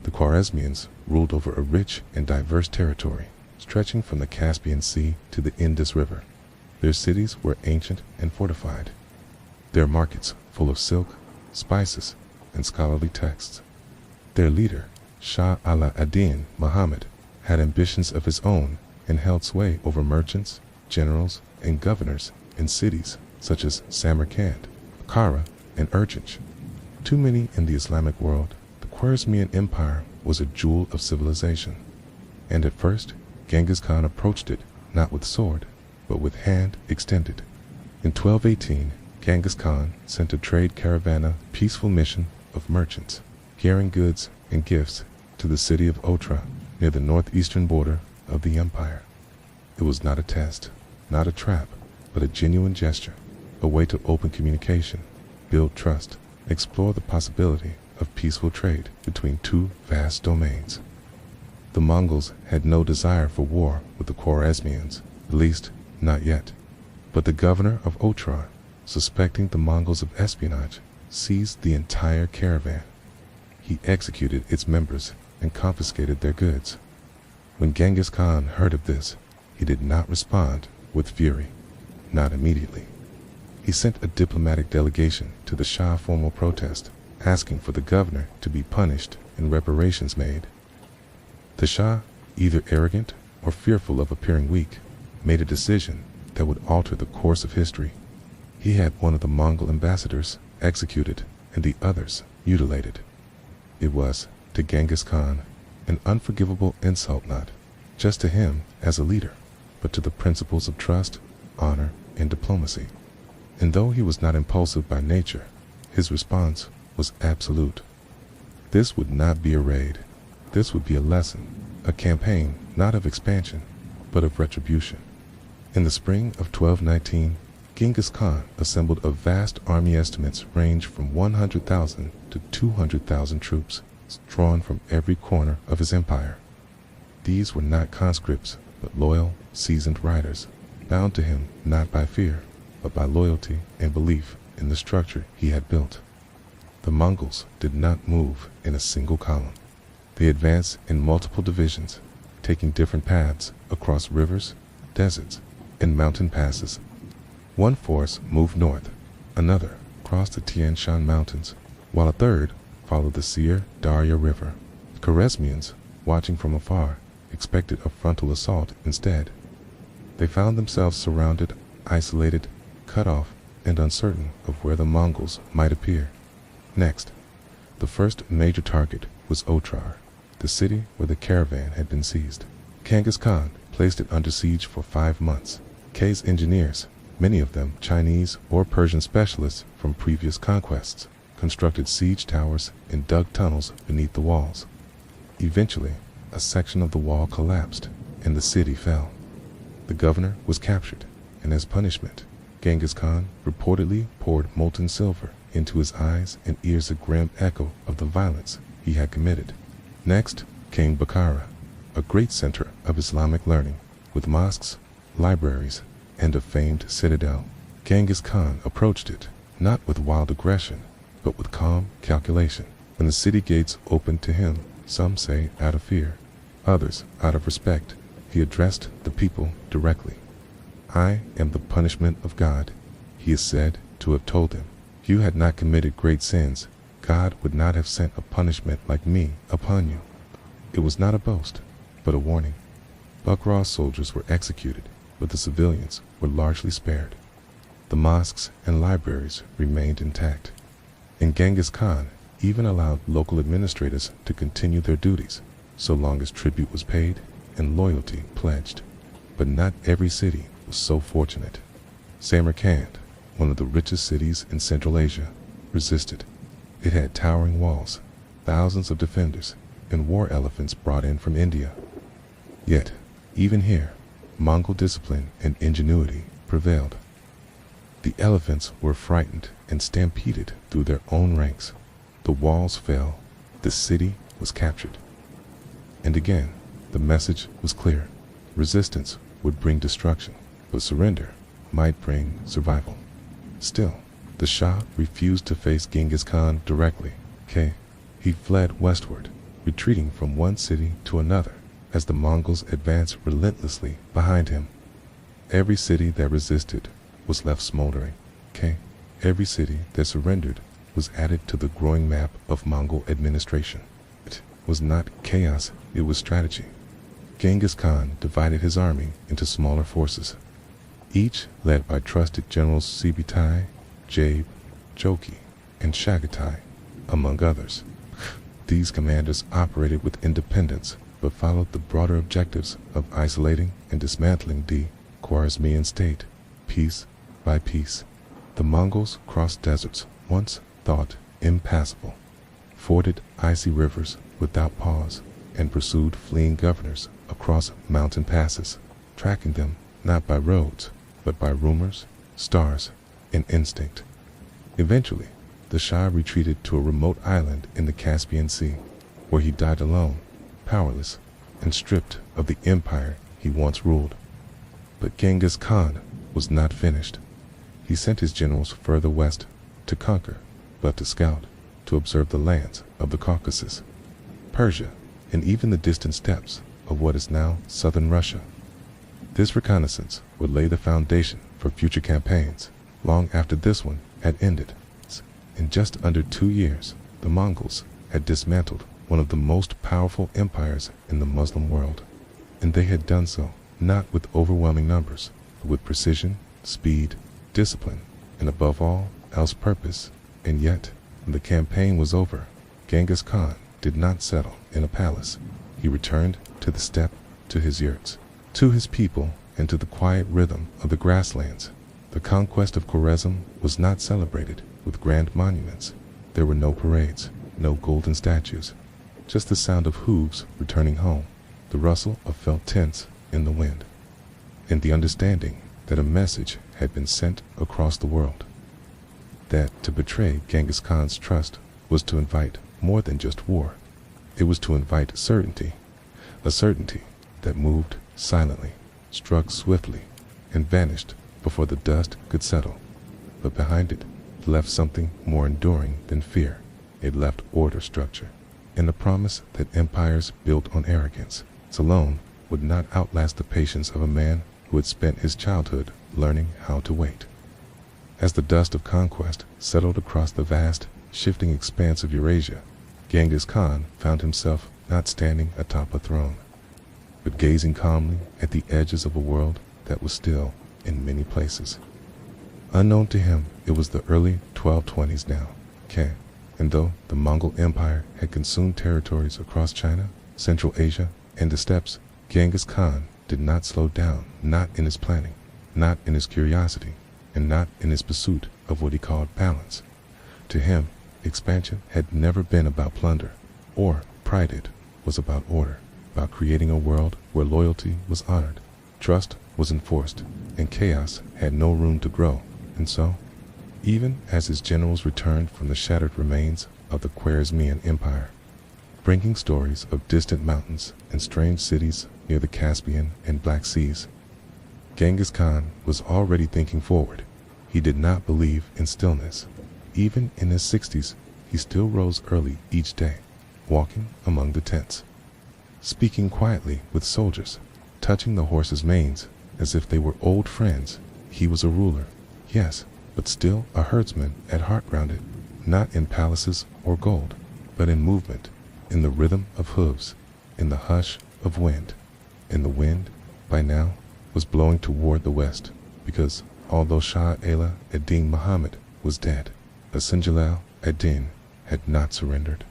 The Khwarezmians ruled over a rich and diverse territory, stretching from the Caspian Sea to the Indus River. Their cities were ancient and fortified, their markets full of silk, spices, and scholarly texts. Their leader, Shah Ala-ad-Din Muhammad, had ambitions of his own and held sway over merchants, generals, and governors in cities such as Samarkand, Bukhara, and Urgench. To many in the Islamic world, the Khwarezmian Empire was a jewel of civilization, and at first Genghis Khan approached it not with sword, but with hand extended. In 1218, Genghis Khan sent a trade caravan peaceful mission of merchants, carrying goods and gifts to the city of Otrar, near the northeastern border of the empire. It was not a test, not a trap, but a genuine gesture, a way to open communication, build trust, explore the possibility of peaceful trade between two vast domains. The Mongols had no desire for war with the Khwarezmians, at least not yet. But the governor of Otrar, suspecting the Mongols of espionage, seized the entire caravan. He executed its members and confiscated their goods. When Genghis Khan heard of this, he did not respond with fury, not immediately. He sent a diplomatic delegation to the Shah formal protest, asking for the governor to be punished and reparations made. The Shah, either arrogant or fearful of appearing weak, made a decision that would alter the course of history. He had one of the Mongol ambassadors executed and the others mutilated. It was, to Genghis Khan, an unforgivable insult, not just to him as a leader, but to the principles of trust, honor, and diplomacy. And though he was not impulsive by nature, his response was absolute. This would not be a raid. This would be a lesson, a campaign not of expansion, but of retribution. In the spring of 1219, Genghis Khan assembled a vast army. Estimates range from 100,000 to 200,000 troops, drawn from every corner of his empire. These were not conscripts, but loyal, seasoned riders, bound to him not by fear, but by loyalty and belief in the structure he had built. The Mongols did not move in a single column. They advanced in multiple divisions, taking different paths across rivers, deserts, and mountain passes. One force moved north, another crossed the Tian Shan Mountains, while a third followed the Sir Darya River. The Khwarezmians, watching from afar, expected a frontal assault instead. They found themselves surrounded, isolated, cut off, and uncertain of where the Mongols might appear. Next, the first major target was Otrar, the city where the caravan had been seized. Genghis Khan placed it under siege for 5 months. K's engineers, many of them Chinese or Persian specialists from previous conquests, constructed siege towers and dug tunnels beneath the walls. Eventually, a section of the wall collapsed and the city fell. The governor was captured, and as punishment, Genghis Khan reportedly poured molten silver into his eyes and ears, a grim echo of the violence he had committed. Next came Bukhara, a great center of Islamic learning, with mosques, libraries, and a famed citadel. Genghis Khan approached it, not with wild aggression, but with calm calculation. When the city gates opened to him, some say out of fear, others out of respect, he addressed the people directly. "I am the punishment of God," he is said to have told them. "If you had not committed great sins, God would not have sent a punishment like me upon you." It was not a boast, but a warning. Bukhara's soldiers were executed, but the civilians were largely spared. The mosques and libraries remained intact, and Genghis Khan even allowed local administrators to continue their duties, so long as tribute was paid and loyalty pledged. But not every city was so fortunate. Samarkand, one of the richest cities in Central Asia, resisted. It had towering walls, thousands of defenders, and war elephants brought in from India. Yet, even here, Mongol discipline and ingenuity prevailed. The elephants were frightened and stampeded through their own ranks. The walls fell. The city was captured. And again, the message was clear. Resistance would bring destruction, but surrender might bring survival. Still, the Shah refused to face Genghis Khan directly. He fled westward, retreating from one city to another as the Mongols advanced relentlessly behind him. Every city that resisted was left smoldering. Every city that surrendered was added to the growing map of Mongol administration. It was not chaos, it was strategy. Genghis Khan divided his army into smaller forces, each led by trusted generals Sibitai, Jabe, Joki, and Shagatai, among others. These commanders operated with independence, but followed the broader objectives of isolating and dismantling the Khwarezmian state, piece by piece. The Mongols crossed deserts once thought impassable, forded icy rivers without pause, and pursued fleeing governors across mountain passes, tracking them not by roads, but by rumors, stars, and instinct. Eventually, the Shah retreated to a remote island in the Caspian Sea, where he died alone, powerless, and stripped of the empire he once ruled. But Genghis Khan was not finished. He sent his generals further west to conquer, but to scout, to observe the lands of the Caucasus, Persia, and even the distant steppes of what is now southern Russia. This reconnaissance would lay the foundation for future campaigns long after this one had ended. In just under 2 years, the Mongols had dismantled one of the most powerful empires in the Muslim world, and they had done so not with overwhelming numbers, but with precision, speed, discipline, and above all else purpose. And yet, when the campaign was over, Genghis Khan did not settle in a palace. He returned to the steppe, to his yurts, to his people, and to the quiet rhythm of the grasslands. The conquest of Khwarezm was not celebrated with grand monuments. There were no parades, no golden statues, just the sound of hooves returning home, the rustle of felt tents in the wind, and the understanding that a message had been sent across the world. That to betray Genghis Khan's trust was to invite more than just war. It was to invite certainty, a certainty that moved silently, struck swiftly, and vanished before the dust could settle. But behind it left something more enduring than fear. It left order, structure, and the promise that empires built on arrogance alone would not outlast the patience of a man who had spent his childhood learning how to wait. As the dust of conquest settled across the vast, shifting expanse of Eurasia, Genghis Khan found himself not standing atop a throne, but gazing calmly at the edges of a world that was still in many places. Unknown to him, it was the early 1220s now, and though the Mongol Empire had consumed territories across China, Central Asia, and the steppes, Genghis Khan did not slow down, not in his planning, not in his curiosity, and not in his pursuit of what he called balance. To him, expansion had never been about plunder or pride. It was about order, about creating a world where loyalty was honored, trust was enforced, and chaos had no room to grow. And so, even as his generals returned from the shattered remains of the Khwarezmian Empire, bringing stories of distant mountains and strange cities near the Caspian and Black Seas, Genghis Khan was already thinking forward. He did not believe in stillness. Even in his 60s, he still rose early each day, walking among the tents, speaking quietly with soldiers, touching the horses' manes as if they were old friends. He was a ruler, yes, but still a herdsman at heart, grounded, not in palaces or gold, but in movement, in the rhythm of hooves, in the hush of wind. And the wind, by now, was blowing toward the west, because although Shah Ala ad-Din Muhammad was dead, Asinjalal ad-Din had not surrendered.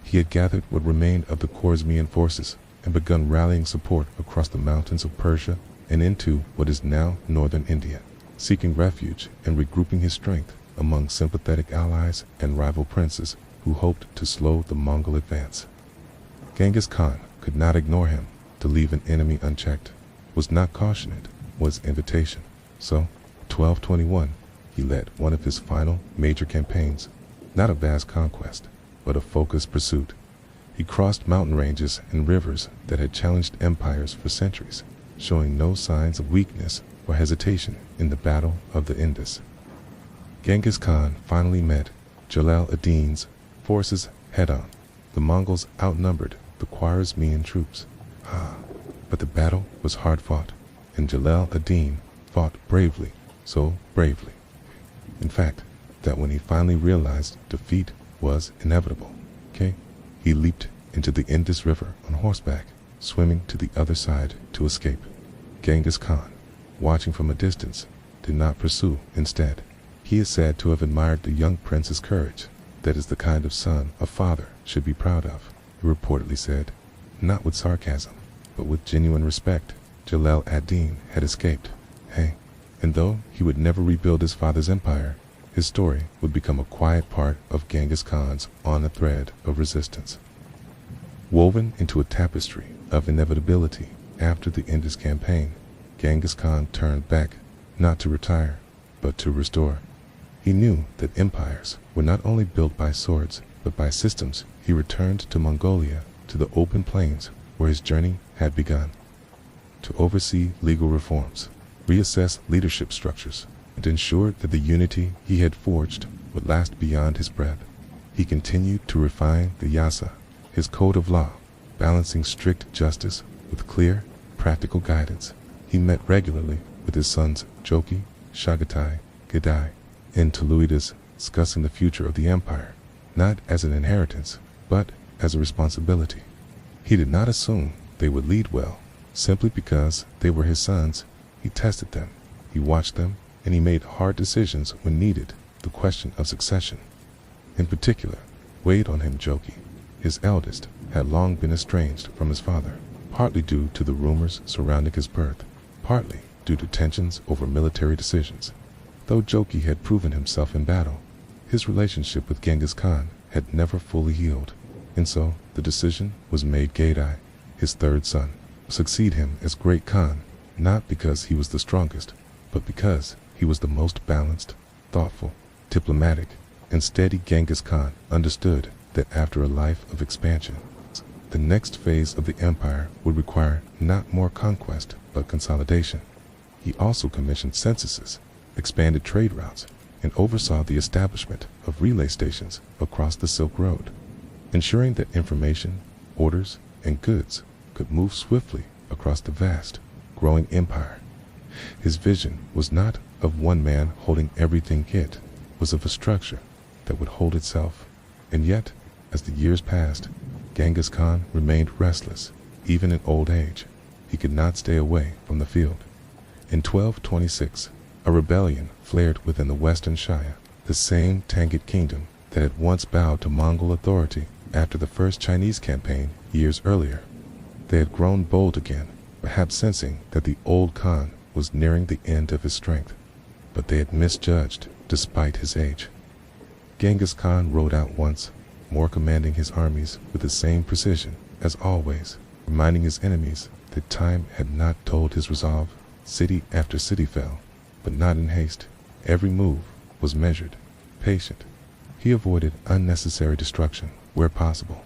He had gathered what remained of the Khwarezmian forces and begun rallying support across the mountains of Persia and into what is now northern India, seeking refuge and regrouping his strength among sympathetic allies and rival princes who hoped to slow the Mongol advance. Genghis Khan could not ignore him, to leave an enemy unchecked. was not caution, it was invitation. So, 1221, he led one of his final major campaigns, not a vast conquest, but a focused pursuit. He crossed mountain ranges and rivers that had challenged empires for centuries, showing no signs of weakness or hesitation in the Battle of the Indus. Genghis Khan finally met Jalal ad-Din's forces head-on. The Mongols outnumbered the Khwarezmian troops. But the battle was hard-fought, and Jalal ad-Din fought bravely, so bravely, in fact, that when he finally realized defeat was inevitable, he leaped into the Indus River on horseback, swimming to the other side to escape. Genghis Khan, watching from a distance, did not pursue. Instead, he is said to have admired the young prince's courage. That is the kind of son a father should be proud of, he reportedly said, not with sarcasm, but with genuine respect. Jalal ad-Din had escaped, and though he would never rebuild his father's empire, his story would become a quiet part of Genghis Khan's on a thread of resistance. Woven into a tapestry of inevitability after the Indus campaign, Genghis Khan turned back, not to retire, but to restore. He knew that empires were not only built by swords, but by systems. He returned to Mongolia, to the open plains where his journey had begun, to oversee legal reforms, reassess leadership structures, and ensure that the unity he had forged would last beyond his breath. He continued to refine the Yasa, his code of law, balancing strict justice with clear, practical guidance. He met regularly with his sons Joki, Chagatai, Gedai, and Tuluidas, discussing the future of the empire, not as an inheritance, but as a responsibility. He did not assume they would lead well, simply because they were his sons. He tested them, he watched them, and he made hard decisions when needed. The question of succession, in particular, weighed on him. Joki, his eldest, had long been estranged from his father, partly due to the rumors surrounding his birth, partly due to tensions over military decisions. Though Joki had proven himself in battle, his relationship with Genghis Khan had never fully healed, and so the decision was made Gedai, his third son, succeed him as Great Khan, not because he was the strongest, but because he was the most balanced, thoughtful, diplomatic, and steady. Genghis Khan understood that after a life of expansion, the next phase of the empire would require not more conquest, but consolidation. He also commissioned censuses, expanded trade routes, and oversaw the establishment of relay stations across the Silk Road, ensuring that information, orders, and goods could move swiftly across the vast, growing empire. His vision was not of one man holding everything, it was of a structure that would hold itself. And yet, as the years passed, Genghis Khan remained restless. Even in old age, he could not stay away from the field. In 1226, a rebellion flared within the Western Shire, the same Tangut kingdom that had once bowed to Mongol authority after the first Chinese campaign years earlier. They had grown bold again, perhaps sensing that the old Khan was nearing the end of his strength, but they had misjudged despite his age. Genghis Khan rode out once, more commanding his armies with the same precision as always, reminding his enemies that time had not dulled his resolve. City after city fell, but not in haste. Every move was measured, patient. He avoided unnecessary destruction where possible,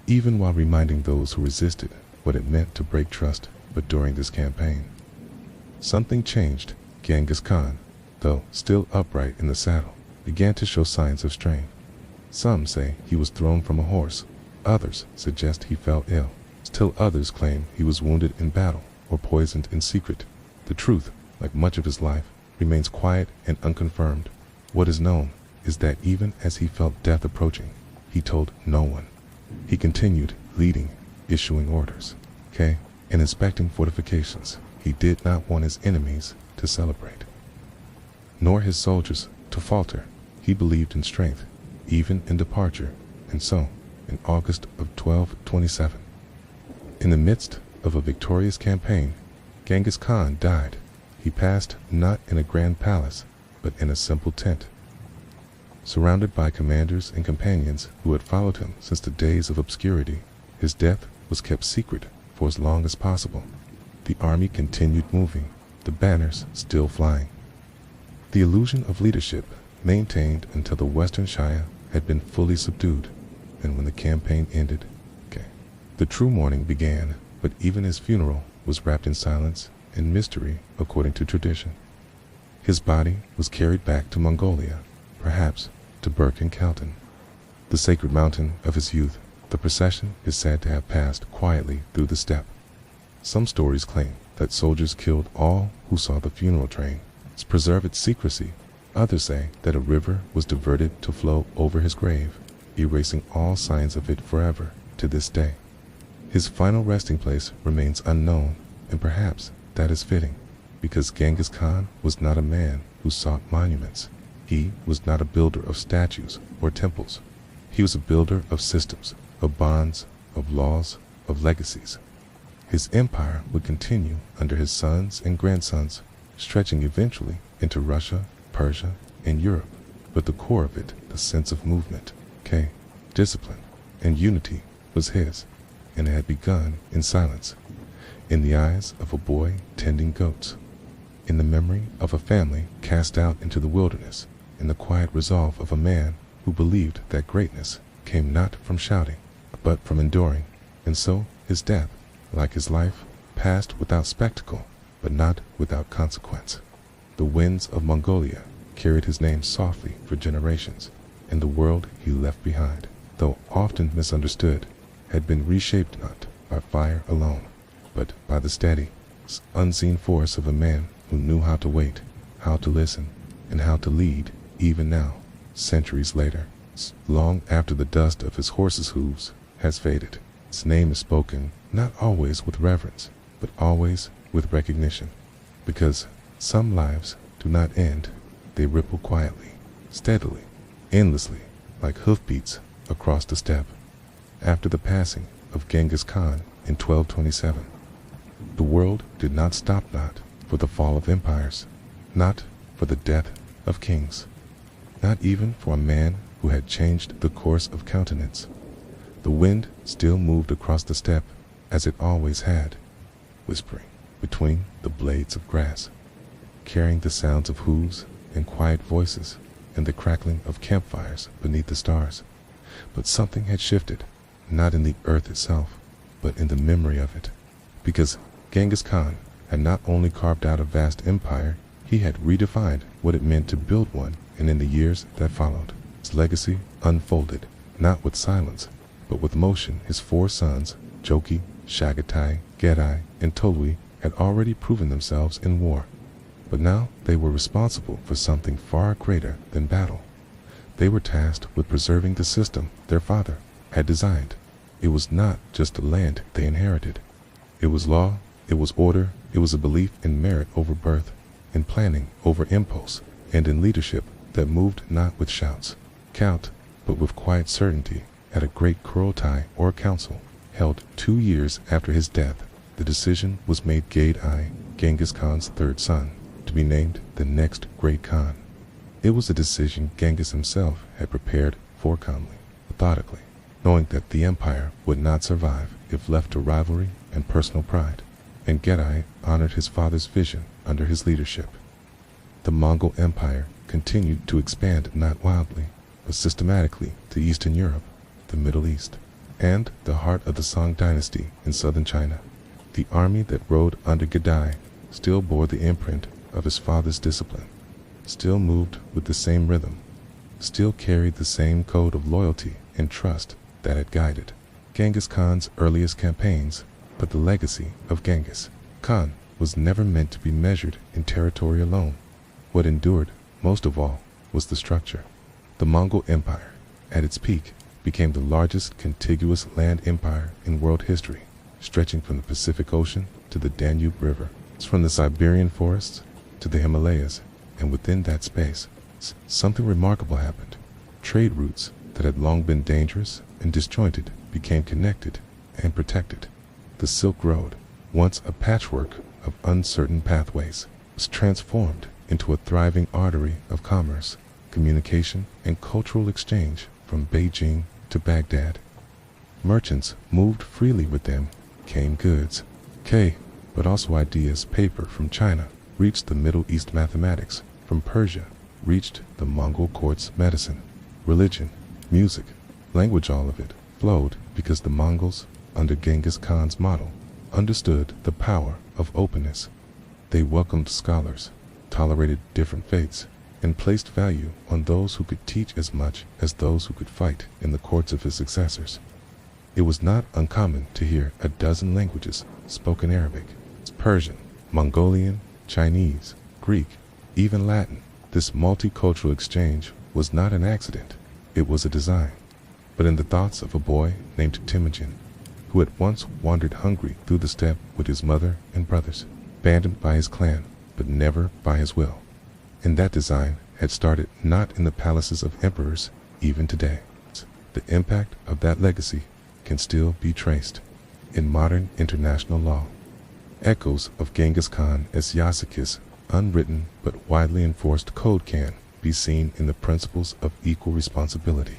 even while reminding those who resisted what it meant to break trust. But during this campaign, something changed. Genghis Khan, though still upright in the saddle, began to show signs of strain. Some say he was thrown from a horse, others suggest he fell ill, still others claim he was wounded in battle or poisoned in secret. The truth, like much of his life, remains quiet and unconfirmed. What is known is that even as he felt death approaching, he told no one. He continued leading, issuing orders, and inspecting fortifications. He did not want his enemies to celebrate, nor his soldiers to falter. He believed in strength, even in departure, and so, in August of 1227, in the midst of a victorious campaign, Genghis Khan died. He passed not in a grand palace, but in a simple tent, surrounded by commanders and companions who had followed him since the days of obscurity. His death was kept secret for as long as possible. the army continued moving, the banners still flying. The illusion of leadership maintained until the Western Shire had been fully subdued, and when the campaign ended, the true mourning began, but even his funeral was wrapped in silence and mystery according to tradition. His body was carried back to Mongolia, perhaps to Bergen-Kelten, the sacred mountain of his youth. The procession is said to have passed quietly through the steppe. Some stories claim that soldiers killed all who saw the funeral train to preserve its secrecy. Others say that a river was diverted to flow over his grave, erasing all signs of it forever to this day. His final resting place remains unknown, and perhaps that is fitting, because Genghis Khan was not a man who sought monuments. He was not a builder of statues or temples. He was a builder of systems, of bonds, of laws, of legacies. His empire would continue under his sons and grandsons, stretching eventually into Russia, Persia, and Europe. But the core of it, the sense of movement, discipline, and unity was his, and it had begun in silence, in the eyes of a boy tending goats, in the memory of a family cast out into the wilderness, in the quiet resolve of a man who believed that greatness came not from shouting, but from enduring. And so his death, like his life, passed without spectacle, but not without consequence. The winds of Mongolia carried his name softly for generations, and the world he left behind, though often misunderstood, had been reshaped not by fire alone, but by the steady, unseen force of a man who knew how to wait, how to listen, and how to lead. Even now, centuries later, long after the dust of his horse's hooves has faded, his name is spoken not always with reverence, but always with recognition, because some lives do not end, they ripple quietly, steadily, endlessly, like hoofbeats across the steppe. After the passing of Genghis Khan in 1227, the world did not stop not for the fall of empires, not for the death of kings, not even for a man who had changed the course of countenance. The wind still moved across the steppe as it always had, whispering between the blades of grass, carrying the sounds of hooves and quiet voices and the crackling of campfires beneath the stars. But something had shifted, not in the earth itself, but in the memory of it, because Genghis Khan had not only carved out a vast empire, he had redefined what it meant to build one, and in the years that followed, his legacy unfolded, not with silence, but with motion. His four sons, Joki, Shagatai, Gedai, and Tolui, had already proven themselves in war, but now they were responsible for something far greater than battle. They were tasked with preserving the system their father had designed. It was not just the land they inherited. It was law, it was order, it was a belief in merit over birth, in planning over impulse, and in leadership that moved not with shouts, but with quiet certainty. At a great Kurultai or council, held 2 years after his death, the decision was made Gedai, Genghis Khan's third son, to be named the next great Khan. It was a decision Genghis himself had prepared for calmly, methodically, knowing that the empire would not survive if left to rivalry and personal pride, and Gedai honored his father's vision under his leadership. The Mongol Empire continued to expand not wildly, but systematically to Eastern Europe, the Middle East, and the heart of the Song dynasty in southern China. The army that rode under Gedai still bore the imprint of his father's discipline, still moved with the same rhythm, still carried the same code of loyalty and trust that had guided Genghis Khan's earliest campaigns. But the legacy of Genghis Khan was never meant to be measured in territory alone. What endured most of all was the structure. The Mongol Empire, at its peak, became the largest contiguous land empire in world history, stretching from the Pacific Ocean to the Danube River, from the Siberian forests to the Himalayas, and within that space, something remarkable happened. Trade routes that had long been dangerous and disjointed became connected and protected. The Silk Road, once a patchwork of uncertain pathways, was transformed into a thriving artery of commerce, communication, and cultural exchange from Beijing to Baghdad. Merchants moved freely with them came goods, but also ideas. Paper from China reached the Middle East. Mathematics from Persia reached the Mongol courts. Medicine, religion, music, language, all of it flowed because the Mongols, under Genghis Khan's model, understood the power of openness. They welcomed scholars, tolerated different faiths, and placed value on those who could teach as much as those who could fight in the courts of his successors. It was not uncommon to hear a dozen languages spoken: Arabic, Persian, Mongolian, Chinese, Greek, even Latin. This multicultural exchange was not an accident, it was a design. But in the thoughts of a boy named Temujin, who had once wandered hungry through the steppe with his mother and brothers, abandoned by his clan, but never by his will. And that design had started not in the palaces of emperors. Even today, the impact of that legacy can still be traced in modern international law. Echoes of Genghis Khan as Yasekis' unwritten but widely enforced code can be seen in the principles of equal responsibility,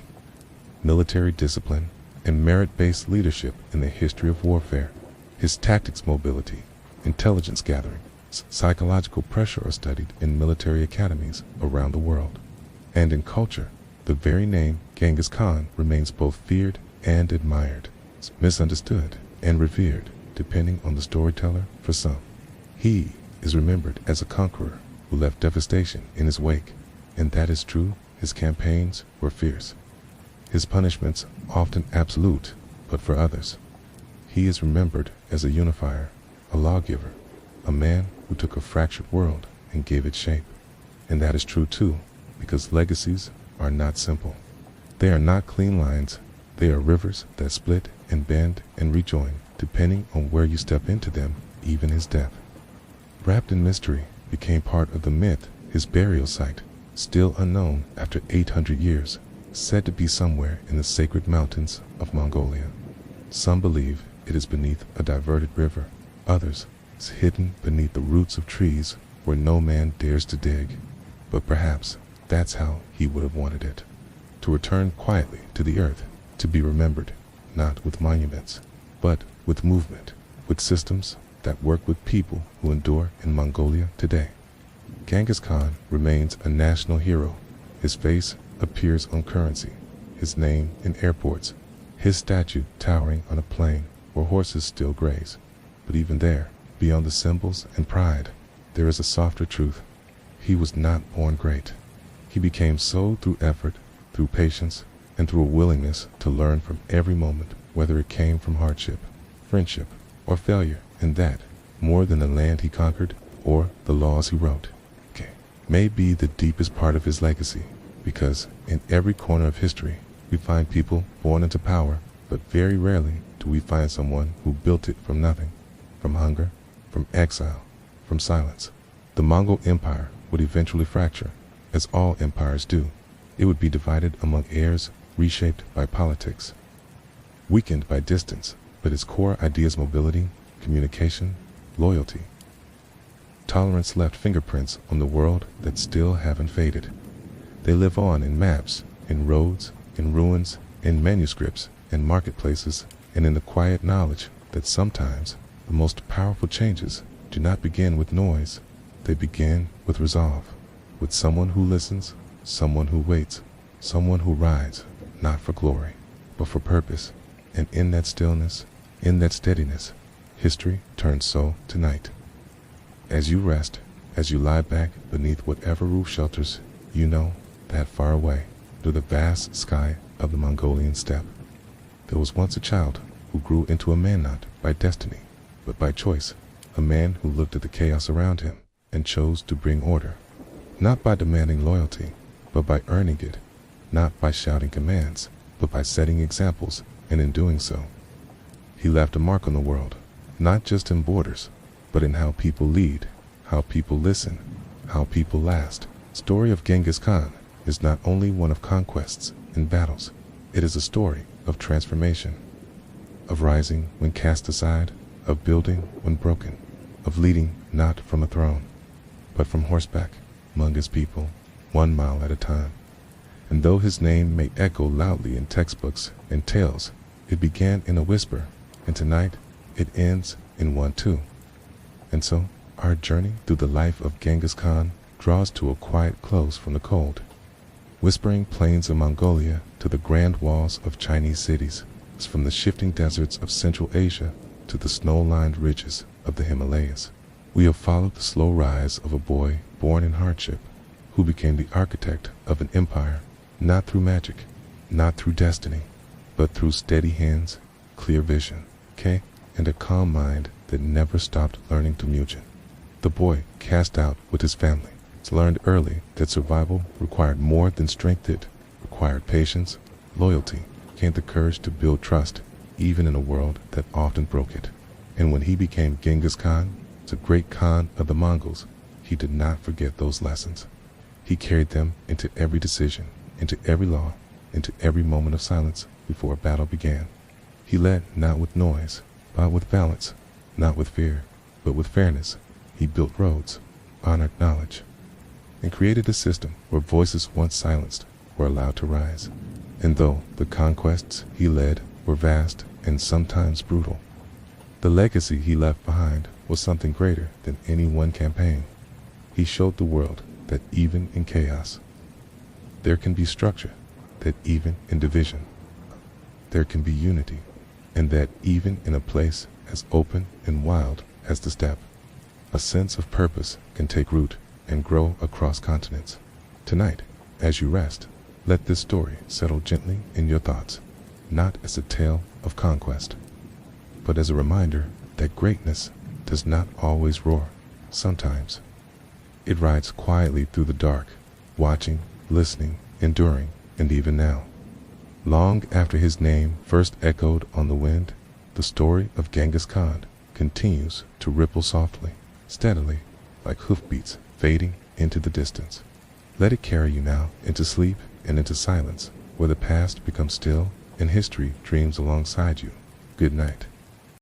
military discipline, and merit-based leadership in the history of warfare. His tactics, mobility, intelligence gathering, psychological pressure are studied in military academies around the world. And in culture, the very name Genghis Khan remains both feared and admired, misunderstood and revered, depending on the storyteller. For some, he is remembered as a conqueror who left devastation in his wake, and that is true. His campaigns were fierce, his punishments often absolute, but for others, he is remembered as a unifier, a lawgiver, a man who took a fractured world and gave it shape. And that is true too, because legacies are not simple. They are not clean lines. They are rivers that split and bend and rejoin, depending on where you step into them. Even his death, wrapped in mystery, became part of the myth. His burial site, still unknown after 800 years, said to be somewhere in the sacred mountains of Mongolia. Some believe it is beneath a diverted river. Others, it's hidden beneath the roots of trees where no man dares to dig. But perhaps that's how he would have wanted it, to return quietly to the earth, to be remembered, not with monuments, but with movement, with systems that work with people who endure in Mongolia today. Genghis Khan remains a national hero. His face appears on currency, his name in airports, his statue towering on a plain where horses still graze. But even there, beyond the symbols and pride, there is a softer truth. He was not born great. He became so through effort, through patience, and through a willingness to learn from every moment, whether it came from hardship, friendship, or failure. And that, more than the land he conquered or the laws he wrote, may be the deepest part of his legacy, because in every corner of history we find people born into power, but very rarely do we find someone who built it from nothing, from hunger, from exile, from silence. The Mongol Empire would eventually fracture, as all empires do. It would be divided among heirs, reshaped by politics, weakened by distance, but its core ideas, mobility, communication, loyalty, tolerance, left fingerprints on the world that still haven't faded. They live on in maps, in roads, in ruins, in manuscripts, in marketplaces, and in the quiet knowledge that sometimes the most powerful changes do not begin with noise. They begin with resolve, with someone who listens, someone who waits, someone who rides, not for glory, but for purpose. And in that stillness, in that steadiness, history turns so tonight. As you rest, as you lie back beneath whatever roof shelters you know, that far away, through the vast sky of the Mongolian steppe, there was once a child who grew into a man, not by destiny, but by choice, a man who looked at the chaos around him and chose to bring order, not by demanding loyalty, but by earning it, not by shouting commands, but by setting examples, and in doing so, he left a mark on the world, not just in borders, but in how people lead, how people listen, how people last. The story of Genghis Khan is not only one of conquests and battles, it is a story of transformation, of rising when cast aside, of building when broken, of leading not from a throne, but from horseback among his people, 1 mile at a time. And though his name may echo loudly in textbooks and tales, it began in a whisper, and tonight it ends in one too. And so, our journey through the life of Genghis Khan draws to a quiet close from the cold, whispering plains of Mongolia to the grand walls of Chinese cities, from the shifting deserts of Central Asia to the snow-lined ridges of the Himalayas. We have followed the slow rise of a boy born in hardship, who became the architect of an empire, not through magic, not through destiny, but through steady hands, clear vision, and a calm mind that never stopped learning Temujin. The boy, cast out with his family, learned early that survival required more than strength. It required patience, loyalty, and the courage to build trust, even in a world that often broke it. And when he became Genghis Khan, the great Khan of the Mongols, he did not forget those lessons. He carried them into every decision, into every law, into every moment of silence before a battle began. He led not with noise, but with balance, not with fear, but with fairness. He built roads, honored knowledge, and created a system where voices once silenced were allowed to rise. And though the conquests he led were vast and sometimes brutal, the legacy he left behind was something greater than any one campaign. He showed the world that even in chaos, there can be structure, that even in division, there can be unity, and that even in a place as open and wild as the steppe, a sense of purpose can take root and grow across continents. Tonight, as you rest, let this story settle gently in your thoughts, not as a tale of conquest, but as a reminder that greatness does not always roar. Sometimes it rides quietly through the dark, watching, listening, enduring, and even now, long after his name first echoed on the wind, the story of Genghis Khan continues to ripple softly, steadily, like hoofbeats fading into the distance. Let it carry you now into sleep and into silence, where the past becomes still and history dreams alongside you. Good night.